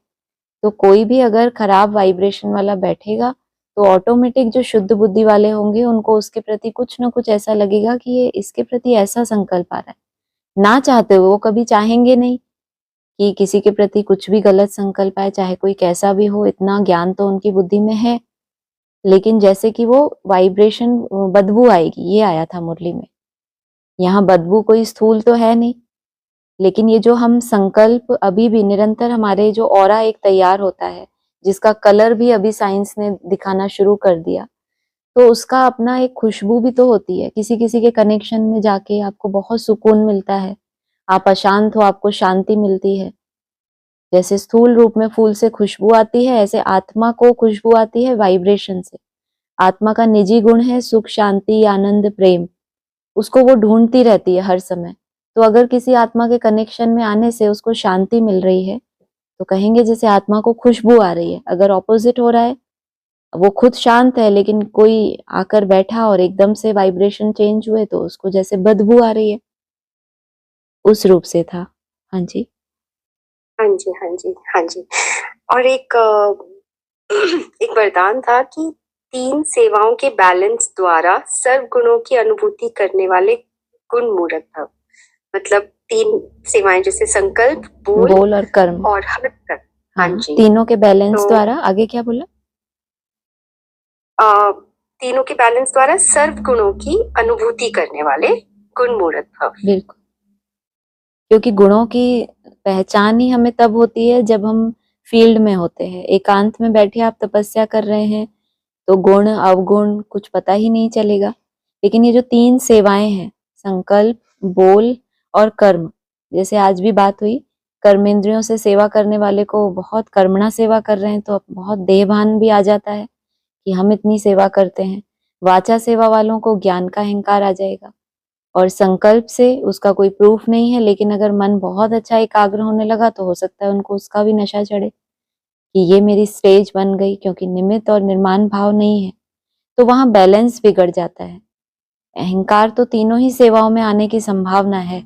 तो कोई भी अगर खराब वाइब्रेशन वाला बैठेगा तो ऑटोमेटिक जो शुद्ध बुद्धि वाले होंगे उनको उसके प्रति कुछ ना कुछ ऐसा लगेगा कि ये इसके प्रति ऐसा संकल्प आ रहा है। ना चाहते हुए, वो कभी चाहेंगे नहीं कि किसी के प्रति कुछ भी गलत संकल्प आए, चाहे कोई कैसा भी हो। इतना ज्ञान तो उनकी बुद्धि में है, लेकिन जैसे कि वो वाइब्रेशन, बदबू आएगी, ये आया था मुरली में। यहाँ बदबू कोई स्थूल तो है नहीं, लेकिन ये जो हम संकल्प अभी भी निरंतर हमारे जो ऑरा एक तैयार होता है, जिसका कलर भी अभी साइंस ने दिखाना शुरू कर दिया, तो उसका अपना एक खुशबू भी तो होती है। किसी किसी के कनेक्शन में जाके आपको बहुत सुकून मिलता है, आप अशांत हो आपको शांति मिलती है। जैसे स्थूल रूप में फूल से खुशबू आती है, ऐसे आत्मा को खुशबू आती है वाइब्रेशन से। आत्मा का निजी गुण है सुख, शांति, आनंद, प्रेम। उसको वो ढूंढती रहती है हर समय। तो अगर किसी आत्मा के कनेक्शन में आने से उसको शांति मिल रही है तो कहेंगे जैसे आत्मा को खुशबू आ रही है। अगर ऑपोजिट हो रहा है, वो खुद शांत है लेकिन कोई आकर बैठा और एकदम से वाइब्रेशन चेंज हुए तो उसको जैसे बदबू आ रही है, उस रूप से था। हाँ जी, हाँ जी, हाँ जी, हाँ जी। और एक एक वरदान था कि 3 सेवाओं के बैलेंस द्वारा सर्व गुणों की अनुभूति करने वाले गुण मूर्त भव। मतलब 3 सेवाएं जैसे संकल्प, बोल और कर्म और हर कर्म। हाँ जी, तीनों के बैलेंस द्वारा। आगे क्या बोला? तीनों के बैलेंस द्वारा सर्व गुणों की अनुभूति करने वाले गुण मूर्त भव। बिल्कुल, क्योंकि गुणों की पहचान ही हमें तब होती है जब हम फील्ड में होते हैं। एकांत में बैठे आप तपस्या कर रहे हैं तो गुण अवगुण कुछ पता ही नहीं चलेगा। लेकिन ये जो 3 सेवाएं हैं, संकल्प, बोल और कर्म, जैसे आज भी बात हुई, कर्मेंद्रियों से सेवा करने वाले को बहुत कर्मणा सेवा कर रहे हैं तो बहुत देहभान भी आ जाता है कि हम इतनी सेवा करते हैं। वाचा सेवा वालों को ज्ञान का अहंकार आ जाएगा। और संकल्प से उसका कोई प्रूफ नहीं है, लेकिन अगर मन बहुत अच्छा एकाग्र होने लगा तो हो सकता है उनको उसका भी नशा चढ़े कि ये मेरी स्टेज बन गई, क्योंकि निमित्त और निर्माण भाव नहीं है। तो वहां बैलेंस बिगड़ जाता है। अहंकार तो तीनों ही सेवाओं में आने की संभावना है,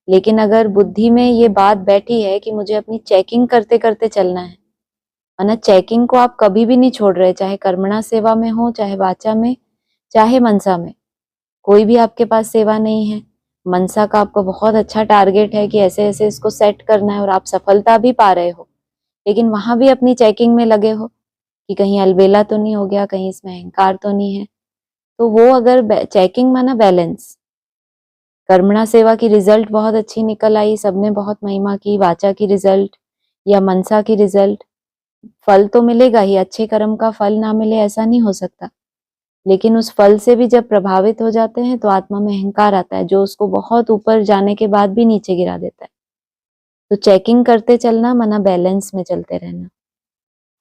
लेकिन अगर बुद्धि में ये बात बैठी है कि मुझे अपनी चेकिंग करते करते चलना है, वरना चेकिंग को आप कभी भी नहीं छोड़ रहे, चाहे कर्मणा सेवा में हो, चाहे वाचा में, चाहे मनसा में, कोई भी आपके पास सेवा नहीं है। मनसा का आपको बहुत अच्छा टारगेट है कि ऐसे ऐसे इसको सेट करना है और आप सफलता भी पा रहे हो, लेकिन वहां भी अपनी चेकिंग में लगे हो कि कहीं अलबेला तो नहीं हो गया, कहीं इसमें अहंकार तो नहीं है। तो वो अगर चेकिंग माना बैलेंस। कर्मणा सेवा की रिजल्ट बहुत अच्छी निकल आई, सबने बहुत महिमा की, वाचा की रिजल्ट या मनसा की रिजल्ट, फल तो मिलेगा ही, अच्छे कर्म का फल ना मिले ऐसा नहीं हो सकता। लेकिन उस फल से भी जब प्रभावित हो जाते हैं तो आत्मा में अहंकार आता है, जो उसको बहुत ऊपर जाने के बाद भी नीचे गिरा देता है। तो चेकिंग करते चलना माना बैलेंस में चलते रहना।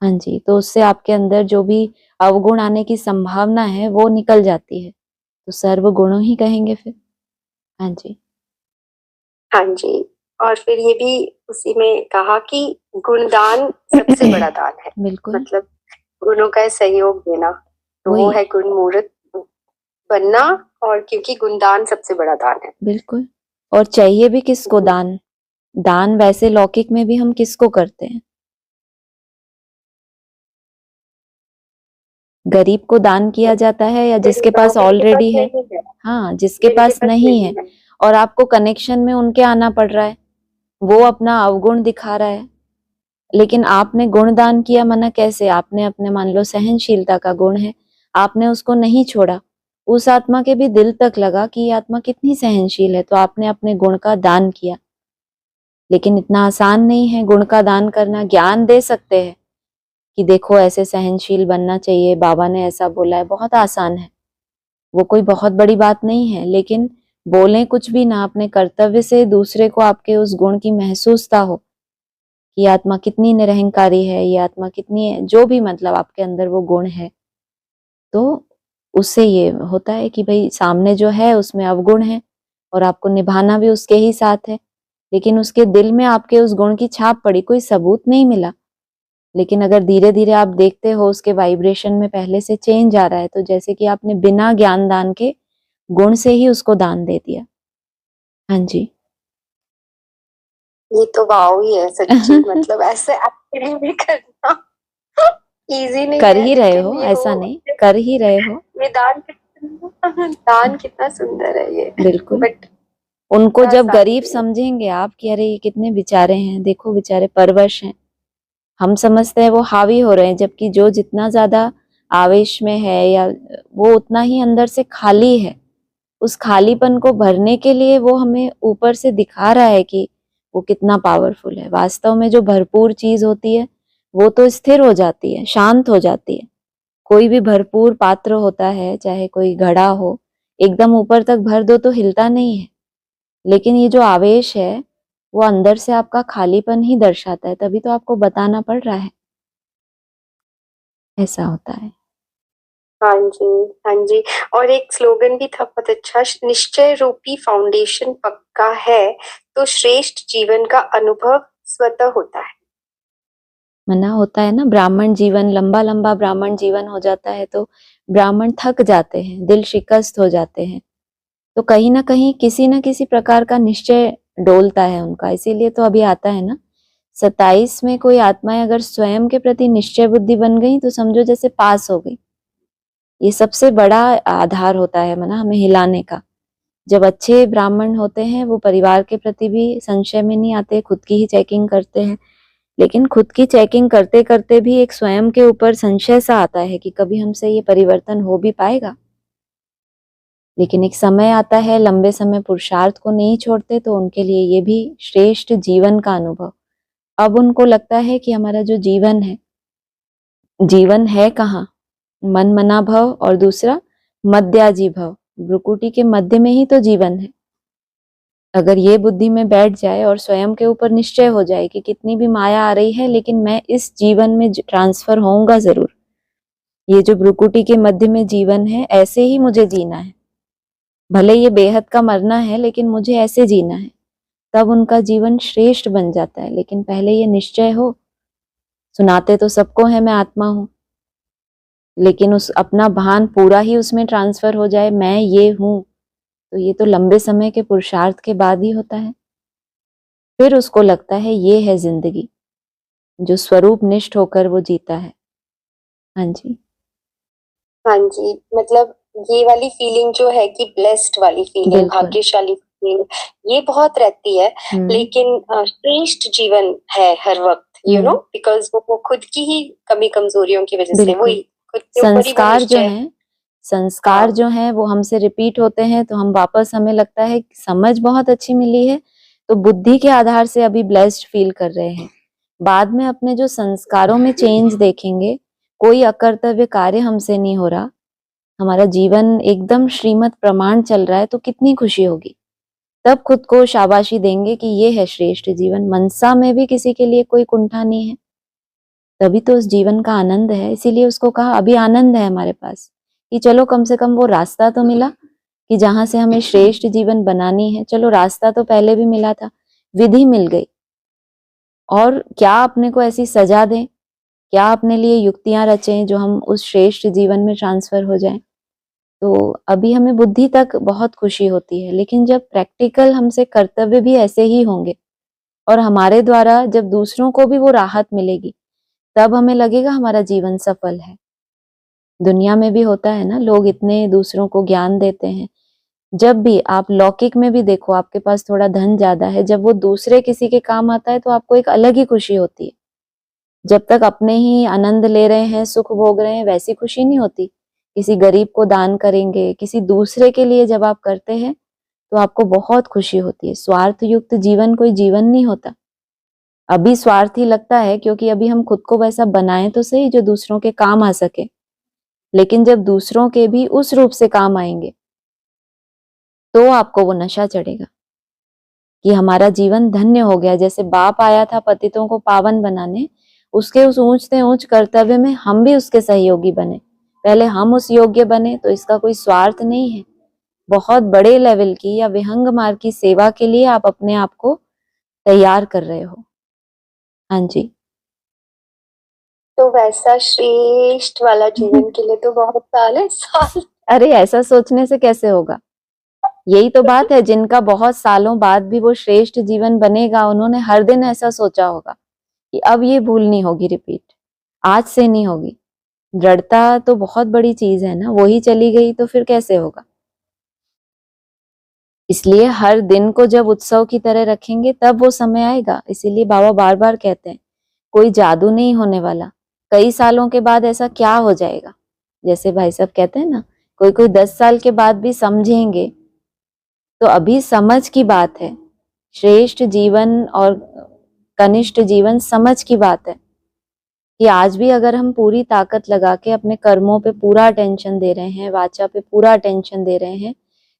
हाँ जी, तो उससे आपके अंदर जो भी अवगुण आने की संभावना है वो निकल जाती है, तो सर्व गुणों ही कहेंगे फिर। हाँ जी, हाँ जी। और फिर ये भी उसी में कहा कि गुणदान सबसे बड़ा दान है। बिल्कुल। मतलब गुणों का सहयोग देना, तो वो वही है गुण मूर्त बनना। और क्योंकि गुणदान सबसे बड़ा दान है। बिल्कुल। और चाहिए भी किसको दान? दान वैसे लौकिक में भी हम किसको करते हैं? गरीब को दान किया जाता है या जिसके पास जिनके ऑलरेडी है? नहीं है, हाँ, जिसके जिनके पास पास नहीं है है। और आपको कनेक्शन में उनके आना पड़ रहा है, वो अपना अवगुण दिखा रहा है, लेकिन आपने गुण दान किया। मना कैसे? आपने अपने, मान लो सहनशीलता का गुण है, आपने उसको नहीं छोड़ा। उस आत्मा के भी दिल तक लगा कि ये आत्मा कितनी सहनशील है, तो आपने अपने गुण का दान किया। लेकिन इतना आसान नहीं है गुण का दान करना। ज्ञान दे सकते हैं कि देखो ऐसे सहनशील बनना चाहिए, बाबा ने ऐसा बोला है, बहुत आसान है, वो कोई बहुत बड़ी बात नहीं है। लेकिन बोलें कुछ भी ना, अपने कर्तव्य से दूसरे को आपके उस गुण की महसूसता हो कि ये आत्मा कितनी निरहंकारी है, ये आत्मा कितनी है, जो भी मतलब आपके अंदर वो गुण है, तो उससे ये होता है कि भाई सामने जो है उसमें अवगुण है और आपको निभाना भी उसके ही साथ है, लेकिन उसके दिल में आपके उस गुण की छाप पड़ी, कोई सबूत नहीं मिला। लेकिन अगर धीरे धीरे आप देखते हो उसके वाइब्रेशन में पहले से चेंज आ रहा है, तो जैसे कि आपने बिना ज्ञान दान के गुण से ही उसको दान दे दिया। हाँ जी। ये तो वाव ही है सच्ची। मतलब ऐसे एक्चुअली भी करना इजी नहीं कर है, ही रहे लेकिन हो, ये ऐसा नहीं, कर ही रहे हो। ये दान कितना सुंदर है ये। बिल्कुल। बट उनको जब आसान गरीब नहीं है। समझेंगे आप कि अरे ये कितने बेचारे हैं, देखो बेचारे परवश हैं, हम समझते हैं वो हावी हो रहे हैं, जबकि जो जितना ज्यादा आवेश में है या वो उतना ही अंदर से खाली है। उस खालीपन को भरने के लिए वो हमें ऊपर से दिखा रहा है कि वो कितना पावरफुल है। वास्तव में जो भरपूर चीज होती है वो तो स्थिर हो जाती है, शांत हो जाती है। कोई भी भरपूर पात्र होता है, चाहे कोई घड़ा हो, एकदम ऊपर तक भर दो तो हिलता नहीं है। लेकिन ये जो आवेश है वो अंदर से आपका खालीपन ही दर्शाता है, तभी तो आपको बताना पड़ रहा है। ऐसा होता है। हाँ जी, हाँ जी। और एक स्लोगन भी था बहुत अच्छा, निश्चय रूपी फाउंडेशन पक्का है तो श्रेष्ठ जीवन का अनुभव स्वतः होता है। मना होता है ना, ब्राह्मण जीवन, लंबा लंबा ब्राह्मण जीवन हो जाता है तो ब्राह्मण थक जाते हैं, दिल शिकस्त हो जाते हैं, तो कहीं ना कहीं किसी न किसी प्रकार का निश्चय डोलता है उनका। इसीलिए तो अभी आता है ना 27 में कोई आत्माएं अगर स्वयं के प्रति निश्चय बुद्धि बन गई तो समझो जैसे पास हो गई। ये सबसे बड़ा आधार होता है मना हमें हिलाने का। जब अच्छे ब्राह्मण होते हैं वो परिवार के प्रति भी संशय में नहीं आते, खुद की ही चेकिंग करते हैं। लेकिन खुद की चेकिंग करते करते भी एक स्वयं के ऊपर संशय सा आता है कि कभी हमसे ये परिवर्तन हो भी पाएगा। लेकिन एक समय आता है, लंबे समय पुरुषार्थ को नहीं छोड़ते तो उनके लिए ये भी श्रेष्ठ जीवन का अनुभव। अब उनको लगता है कि हमारा जो जीवन है कहाँ? मन मना भव और दूसरा मध्याजी भव, भ्रुकुटी के मध्य में ही तो जीवन है। अगर ये बुद्धि में बैठ जाए और स्वयं के ऊपर निश्चय हो जाए कि कितनी भी माया आ रही है लेकिन मैं इस जीवन में ट्रांसफर होऊंगा जरूर, ये जो भ्रुकुटी के मध्य में जीवन है ऐसे ही मुझे जीना है, भले ये बेहद का मरना है लेकिन मुझे ऐसे जीना है, तब उनका जीवन श्रेष्ठ बन जाता है। लेकिन पहले ये निश्चय हो, सुनाते तो सबको है मैं आत्मा हूं, लेकिन उस अपना भान पूरा ही उसमें ट्रांसफर हो जाए मैं ये हूं, तो ये तो लंबे समय के पुरुषार्थ के बाद ही होता है। फिर उसको लगता है ये है जिंदगी, जो स्वरूप निष्ठ होकर वो जीता है। हाँ जी। हाँ जी, मतलब ये वाली फीलिंग जो है कि ब्लेस्ड वाली फीलिंग, बिल्कुल। भाग्यशाली फीलिंग, ये बहुत रहती है। लेकिन श्रेष्ठ जीवन है हर वक्त, यू नो, बिकॉज वो खुद की ही कमी कमजोरियों की वजह से बिल्कुल। वही खुद के ऊपर ही वो संस्कार जो निश्चय। हैं, संस्कार हाँ जो हैं वो हमसे रिपीट होते हैं तो हम वापस, हमें लगता है कि समझ बहुत अच्छी मिली है तो बुद्धि के आधार से अभी ब्लेस्ड फील कर रहे हैं। बाद में अपने जो संस्कारों में चेंज देखेंगे, कोई अकर्तव्य कार्य हमसे नहीं हो रहा, हमारा जीवन एकदम श्रीमत प्रमाण चल रहा है, तो कितनी खुशी होगी। तब खुद को शाबाशी देंगे कि ये है श्रेष्ठ जीवन, मनसा में भी किसी के लिए कोई कुंठा नहीं है, तभी तो उस जीवन का आनंद है। इसीलिए उसको कहा अभी आनंद है हमारे पास कि चलो कम से कम वो रास्ता तो मिला कि जहां से हमें श्रेष्ठ जीवन बनानी है। चलो रास्ता तो पहले भी मिला था, विधि मिल गई, और क्या अपने को ऐसी सजा दें क्या अपने लिए युक्तियां रचें जो हम उस श्रेष्ठ जीवन में ट्रांसफर हो जाएं। तो अभी हमें बुद्धि तक बहुत खुशी होती है, लेकिन जब प्रैक्टिकल हमसे कर्तव्य भी ऐसे ही होंगे और हमारे द्वारा जब दूसरों को भी वो राहत मिलेगी, तब हमें लगेगा हमारा जीवन सफल है। दुनिया में भी होता है ना, लोग इतने दूसरों को ज्ञान देते हैं। जब भी आप लौकिक में भी देखो, आपके पास थोड़ा धन ज्यादा है, जब वो दूसरे किसी के काम आता है तो आपको एक अलग ही खुशी होती है। जब तक अपने ही आनंद ले रहे हैं, सुख भोग रहे हैं, वैसी खुशी नहीं होती। किसी गरीब को दान करेंगे, किसी दूसरे के लिए जब आप करते हैं तो आपको बहुत खुशी होती है। स्वार्थ युक्त जीवन कोई जीवन नहीं होता। अभी स्वार्थी लगता है क्योंकि अभी हम खुद को वैसा बनाएं तो सही जो दूसरों के काम आ सके, लेकिन जब दूसरों के भी उस रूप से काम आएंगे तो आपको वो नशा चढ़ेगा कि हमारा जीवन धन्य हो गया। जैसे बाप आया था पतितों को पावन बनाने, उसके उस ऊंच से ऊंच कर्तव्य में हम भी उसके सहयोगी बने। पहले हम उस योग्य बने, तो इसका कोई स्वार्थ नहीं है। बहुत बड़े लेवल की या विहंग मार्ग की सेवा के लिए आप अपने आप को तैयार कर रहे हो। हाँ जी। तो वैसा श्रेष्ठ वाला जीवन के लिए तो बहुत साल अरे ऐसा सोचने से कैसे होगा? यही तो बात है, जिनका बहुत सालों बाद भी वो श्रेष्ठ जीवन बनेगा, उन्होंने हर दिन ऐसा सोचा होगा कि अब ये भूल नहीं होगी रिपीट, आज से नहीं होगी। दृढ़ता तो बहुत बड़ी चीज है ना, वो ही चली गई तो फिर कैसे होगा। इसलिए हर दिन को जब उत्सव की तरह रखेंगे तब वो समय आएगा। इसीलिए बाबा बार बार कहते हैं कोई जादू नहीं होने वाला, कई सालों के बाद ऐसा क्या हो जाएगा। जैसे भाई साहब कहते हैं ना, कोई कोई 10 साल के बाद भी समझेंगे। तो अभी समझ की बात है। श्रेष्ठ जीवन और कनिष्ठ जीवन समझ की बात है कि आज भी अगर हम पूरी ताकत लगा के अपने कर्मों पे पूरा अटेंशन दे रहे हैं, वाचा पे पूरा अटेंशन दे रहे हैं,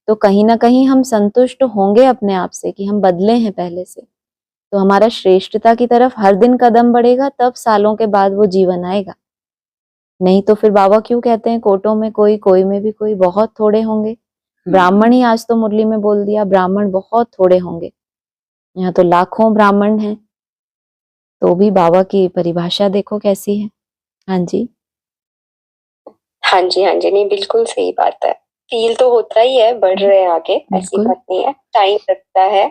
तो कहीं ना कहीं हम संतुष्ट होंगे अपने आप से कि हम बदले हैं पहले से। तो हमारा श्रेष्ठता की तरफ हर दिन कदम बढ़ेगा, तब सालों के बाद वो जीवन आएगा। नहीं तो फिर बाबा क्यों कहते हैं कोटों में कोई, कोई में भी कोई, बहुत थोड़े होंगे। ब्राह्मण ही आज तो मुरली में बोल दिया, ब्राह्मण बहुत थोड़े होंगे। यहाँ तो लाखों ब्राह्मण हैं, तो भी बाबा की परिभाषा देखो कैसी है। हाँ जी। हाँ जी, हाँ जी, नहीं बिल्कुल सही बात है। फील तो होता ही है, बढ़ रहे हैं आगे, ऐसी बिल्कुल। बात नहीं है, टाइम लगता है,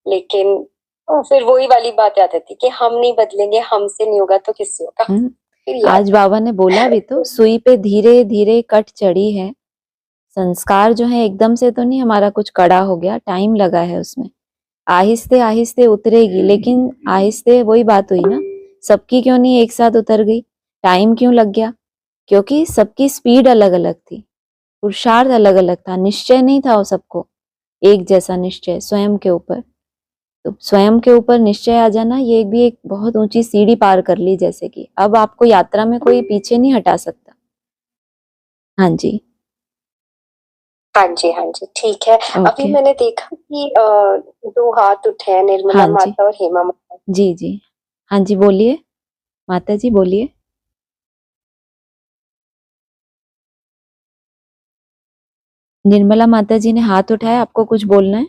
लेकिन फिर वही वाली बात आ जाती कि हम नहीं बदलेंगे, हमसे नहीं होगा तो किससे होगा। फिर याद आज बाबा ने बोला भी तो, सुई पे धीरे धीरे कट चढ़ी है। संस्कार जो है एकदम से तो नहीं हमारा कुछ कड़ा हो गया, टाइम लगा है उसमें। आहिस्ते आहिस्ते उतरेगी, लेकिन आहिस्ते वही बात हुई ना, सबकी क्यों नहीं एक साथ उतर गई, टाइम क्यों लग गया? क्योंकि सबकी स्पीड अलग अलग थी, पुरुषार्थ अलग अलग था, निश्चय नहीं था वो सबको एक जैसा निश्चय स्वयं के ऊपर। तो स्वयं के ऊपर निश्चय आ जाना, ये भी एक बहुत ऊंची सीढ़ी पार कर ली। जैसे कि अब आपको यात्रा में कोई पीछे नहीं हटा सकता। हाँ जी। हाँ जी, हाँ जी, ठीक है। अभी ओके। मैंने देखा कि 2 हाथ उठे हैं, निर्मला हाँ जी। माता और हेमा माता। जी जी। हाँ जी, बोलिए माता जी, बोलिए। निर्मला माता जी ने हाथ उठाया, आपको कुछ बोलना है?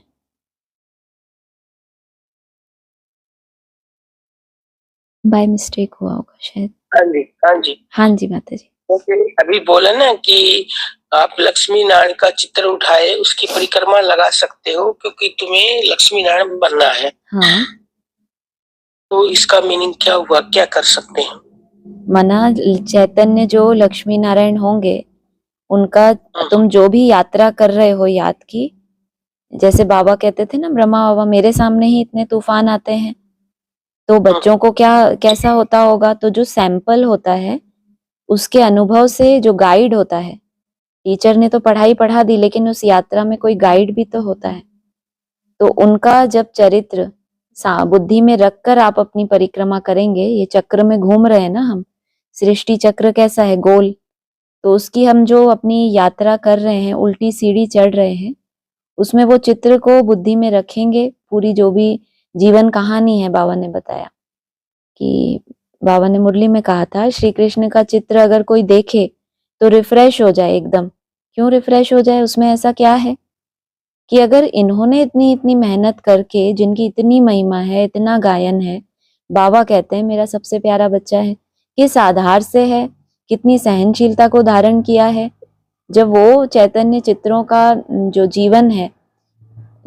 बाय मिस्टेक हुआ होगा शायद। हाँ जी, हाँ जी, हाँ जी माता जी। अभी बोला ना कि आप लक्ष्मी नारायण का चित्र उठाए, उसकी परिक्रमा लगा सकते हो क्योंकि तुम्हें लक्ष्मी नारायण बनना है। हाँ। तो इसका मीनिंग क्या हुआ, क्या कर सकते हैं? मना चैतन्य जो लक्ष्मी नारायण होंगे, उनका तुम जो भी यात्रा कर रहे हो याद की, जैसे बाबा कहते थे ना, ब्रह्मा बाबा मेरे सामने ही इतने तूफान आते हैं, तो बच्चों को क्या कैसा होता होगा। तो जो सैंपल होता है उसके अनुभव से जो गाइड होता है, टीचर ने तो पढ़ाई पढ़ा दी, लेकिन उस यात्रा में कोई गाइड भी तो होता है। तो उनका जब चरित्र बुद्धि में रखकर आप अपनी परिक्रमा करेंगे, ये चक्र में घूम रहे हैं ना हम, सृष्टि चक्र कैसा है, गोल, तो उसकी हम जो अपनी यात्रा कर रहे हैं, उल्टी सीढ़ी चढ़ रहे हैं, उसमें वो चित्र को बुद्धि में रखेंगे। पूरी जो भी जीवन कहानी है, बाबा ने बताया कि बाबा ने मुरली में कहा था, श्री कृष्ण का चित्र अगर कोई देखे तो रिफ्रेश हो जाए एकदम। क्यों रिफ्रेश हो जाए? उसमें ऐसा क्या है कि अगर इन्होंने इतनी इतनी मेहनत करके, जिनकी इतनी महिमा है, इतना गायन है, बाबा कहते हैं मेरा सबसे प्यारा बच्चा है, किस आधार से है, कितनी सहनशीलता को धारण किया है। जब वो चैतन्य चित्रों का जो जीवन है,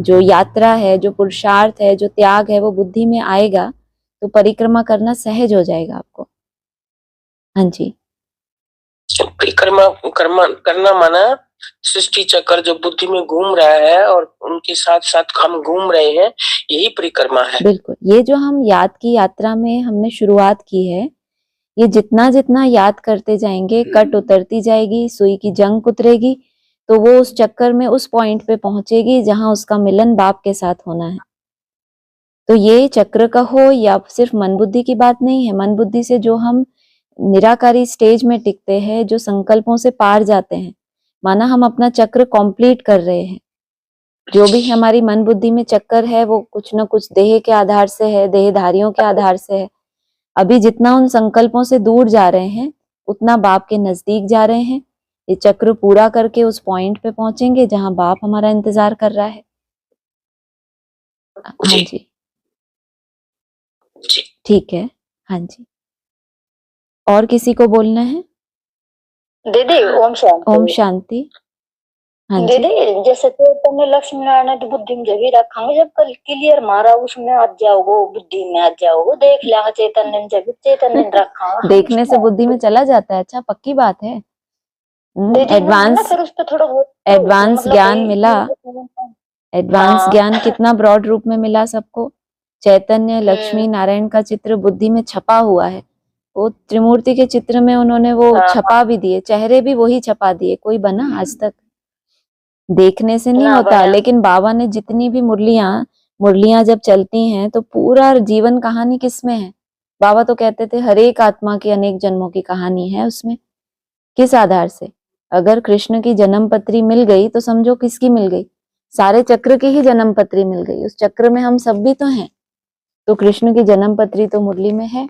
जो यात्रा है, जो पुरुषार्थ है, जो त्याग है, वो बुद्धि में आएगा तो परिक्रमा करना सहज हो जाएगा आपको। हाँ जी, परिक्रमा करना माना सृष्टि चक्र जो बुद्धि में घूम रहा है और उनके साथ साथ हम घूम रहे हैं, यही परिक्रमा है। बिल्कुल। ये जो हम याद की यात्रा में हमने शुरुआत की है, ये जितना जितना याद करते जाएंगे, कट उतरती जाएगी, सुई की जंग उतरेगी, तो वो उस चक्कर में उस पॉइंट पे पहुंचेगी जहां उसका मिलन बाप के साथ होना है। तो ये चक्र का हो या सिर्फ मन बुद्धि की बात नहीं है। मन बुद्धि से जो हम निराकारी स्टेज में टिकते हैं, जो संकल्पों से पार जाते हैं, माना हम अपना चक्र कंप्लीट कर रहे हैं। जो भी हमारी मन बुद्धि में चक्कर है वो कुछ ना कुछ देह के आधार से है, देहधारियों के आधार से है। अभी जितना उन संकल्पों से दूर जा रहे हैं उतना बाप के नजदीक जा रहे हैं। ये चक्र पूरा करके उस पॉइंट पे पहुंचेंगे जहां बाप हमारा इंतजार कर रहा है। हाँ जी। जी, जी। ठीक है। हाँ जी, और किसी को बोलना है? दीदी ओम शांति। ओम शांति। हाँ जी, दीदी जैसे तो तुमने लक्ष्मी नारायण की बुद्धि में जब रखांगे, जब कल क्लियर मारा उसमें आ जाओगे, बुद्धि में आ जाओगे, देख लिया चैतन्य ने, जब चैतन्य रखा देखने से बुद्धि में चला जाता है। अच्छा, पक्की बात है। एडवांस फिर उस पे थोड़ा बहुत एडवांस मतलब ज्ञान कोई- मिला। एडवांस हाँ। ज्ञान कितना ब्रॉड रूप में मिला सबको। चैतन्य लक्ष्मी नारायण का चित्र बुद्धि में छपा हुआ है। वो त्रिमूर्ति के चित्र में उन्होंने वो हाँ। छपा भी दिए, चेहरे भी वही छपा दिए। कोई बना आज तक? देखने से नहीं ना होता। बना। लेकिन बाबा ने जितनी भी मुरलियां जब चलती हैं तो पूरा जीवन कहानी किसमें है? बाबा तो कहते थे हर एक आत्मा की अनेक जन्मों की कहानी है उसमें। किस आधार से? अगर कृष्ण की जन्म पत्री मिल गई तो समझो किसकी मिल गई? सारे चक्र की ही जन्म पत्री मिल गई। उस चक्र में हम सब भी तो हैं। तो कृष्ण की जन्म पत्री तो मुरली में है।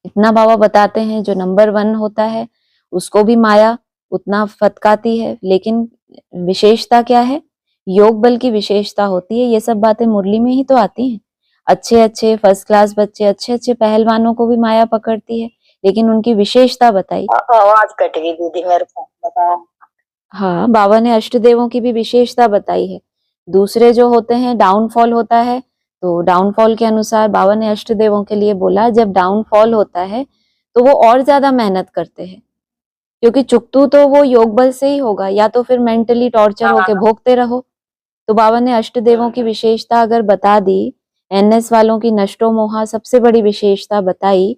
इतना बाबा बताते हैं। जो नंबर 1 होता है उसको भी माया उतना फतकाती है, लेकिन विशेषता क्या है? योग बल की विशेषता होती है। ये सब बातें मुरली में ही तो आती हैं। अच्छे अच्छे फर्स्ट क्लास बच्चे, अच्छे अच्छे पहलवानों को भी माया पकड़ती है, लेकिन उनकी विशेषता बताई। आवाज कट गई दीदी मेरे को, बताओ। हाँ, बाबा ने अष्टदेवों की भी विशेषता बताई है। दूसरे जो होते हैं डाउनफॉल होता है, तो डाउनफॉल के अनुसार बाबा ने अष्टदेवों के लिए बोला जब डाउनफॉल होता है तो वो और ज्यादा मेहनत करते हैं, क्योंकि चुकतू तो वो योग बल से ही होगा, या तो फिर मेंटली टॉर्चर होके भोगते रहो। तो बाबा ने अष्टदेवों की विशेषता अगर बता दी, एनएस वालों की नष्टो मोहा सबसे बड़ी विशेषता बताई,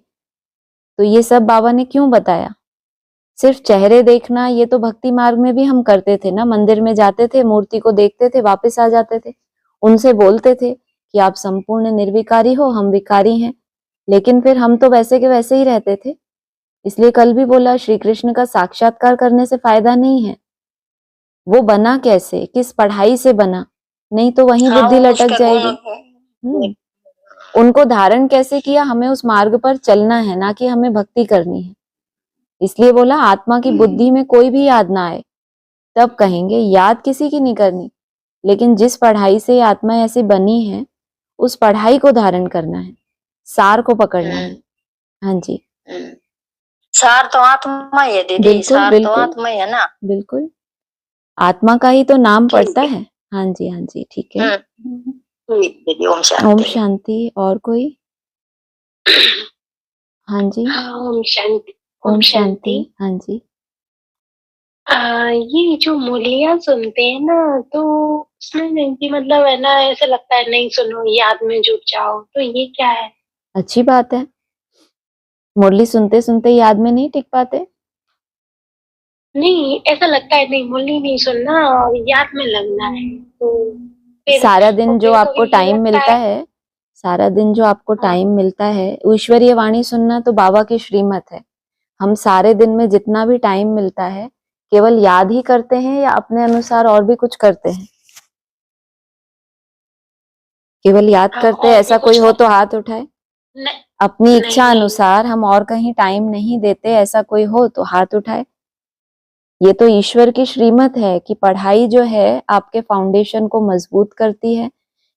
तो ये सब बाबा ने क्यों बताया? सिर्फ चेहरे देखना ये तो भक्ति मार्ग में भी हम करते थे ना। मंदिर में जाते थे, मूर्ति को देखते थे, वापस आ जाते थे, उनसे बोलते थे कि आप संपूर्ण निर्विकारी हो, हम विकारी हैं, लेकिन फिर हम तो वैसे के वैसे ही रहते थे। इसलिए कल भी बोला श्री कृष्ण का साक्षात्कार करने से फायदा नहीं है। वो बना कैसे, किस पढ़ाई से बना? नहीं तो वहीं बुद्धि लटक जाएगी। उनको धारण कैसे किया? हमें उस मार्ग पर चलना है, ना कि हमें भक्ति करनी है। इसलिए बोला आत्मा की बुद्धि में कोई भी याद ना आए तब कहेंगे। याद किसी की नहीं करनी, लेकिन जिस पढ़ाई से आत्मा ऐसी बनी है उस पढ़ाई को धारण करना है, सार को पकड़ना है। हाँ जी, सार तो आत्मा ही है दीदी, बिल्कुल सार तो बिल्कुल आत्मा ही है ना। बिल्कुल। आत्मा का ही तो नाम ठीक पड़ता है। है। हाँ जी, हाँ जी, ठीक है। ठीक दीदी, ओम ओम शांति। शांति। और कोई? हाँ जी, ओम शांति। ओम शांति। हाँ जी, ये जो मुरलियां सुनते हैं ना, तो उसमें नहीं कि मतलब है ना, ऐसा लगता है नहीं सुनो याद में जुट जाओ, तो ये क्या है? अच्छी बात है। मुरली सुनते सुनते याद में नहीं टिक पाते? नहीं, ऐसा लगता है नहीं मुरली नहीं सुनना और याद में लगना है, तो फिर सारा दिन जो फिर आपको कभी ये टाइम लगता मिलता है। है, सारा दिन जो आपको टाइम मिलता है, ईश्वरीय वाणी सुनना तो बाबा की श्रीमत है। हम सारे दिन में जितना भी टाइम मिलता है केवल याद ही करते हैं या अपने अनुसार और भी कुछ करते हैं? केवल याद हाँ, करते और हैं, भी ऐसा कुछ कोई हो तो हाथ उठाए। नहीं, अपनी नहीं, इच्छा नहीं। अनुसार हम और कहीं टाइम नहीं देते, ऐसा कोई हो तो हाथ उठाए। ये तो ईश्वर की श्रीमत है कि पढ़ाई जो है आपके फाउंडेशन को मजबूत करती है।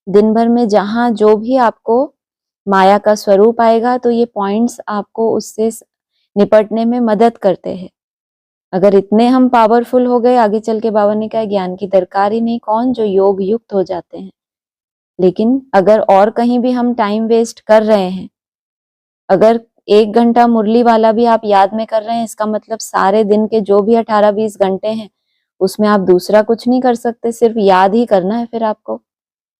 दिन भर में जहां जो भी आपको माया का स्वरूप आएगा तो ये पॉइंट्स आपको उससे निपटने में मदद करते हैं। अगर इतने हम पावरफुल हो गए, आगे चल के बाबा ने कहा ज्ञान की दरकार ही नहीं, कौन जो योग युक्त हो जाते हैं। लेकिन अगर और कहीं भी हम टाइम वेस्ट कर रहे हैं, अगर 1 घंटा मुरली वाला भी आप याद में कर रहे हैं, इसका मतलब सारे दिन के जो भी 18-20 घंटे हैं उसमें आप दूसरा कुछ नहीं कर सकते, सिर्फ याद ही करना है फिर आपको।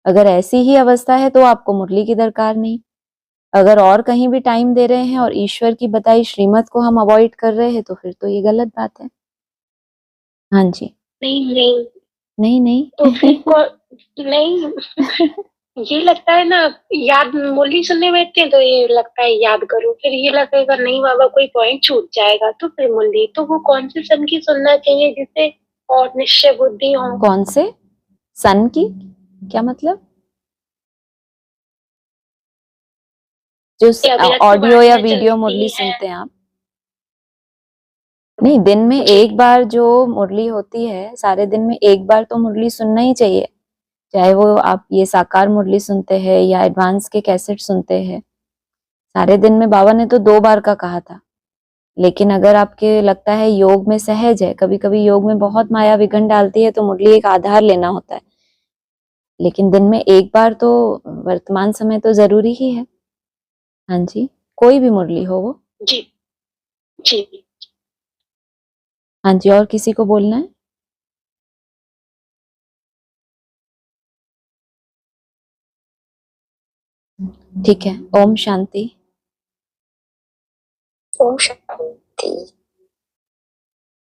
अगर ऐसी ही अवस्था है तो आपको मुरली की दरकार नहीं। अगर और कहीं भी टाइम दे रहे हैं और ईश्वर की बताई श्रीमत को हम अवॉइड कर रहे हैं तो फिर तो ये गलत बात है। हाँ जी। नहीं नहीं, नहीं नहीं तो फिर नहीं ये लगता है ना, याद मुरली सुनने बैठते हैं तो ये लगता है याद करो, फिर ये लगेगा नहीं बाबा कोई पॉइंट छूट जाएगा, तो फिर मुरली तो वो कौन से सन की सुनना चाहिए जिससे और निश्चय बुद्धि हो। कौन से सन की, क्या मतलब? जो अभिरक्त ऑडियो या वाणियां वीडियो चलती मुरली हैं। सुनते हैं आप? नहीं, दिन में जी। एक बार जो मुरली होती है, सारे दिन में एक बार तो मुरली सुनना ही चाहिए, चाहे वो आप ये साकार मुरली सुनते हैं या एडवांस के कैसेट सुनते हैं। सारे दिन में बाबा ने तो 2 बार का कहा था। लेकिन अगर आपके लगता है योग में सहज है, कभी कभी योग में बहुत माया विघन डालती है तो मुरली एक आधार लेना होता है, लेकिन दिन में एक बार तो वर्तमान समय तो जरूरी ही है। हाँ जी, कोई भी मुरली हो वो। जी जी। हाँ जी, और किसी को बोलना है? ठीक है, ओम शांति। ओम शांति।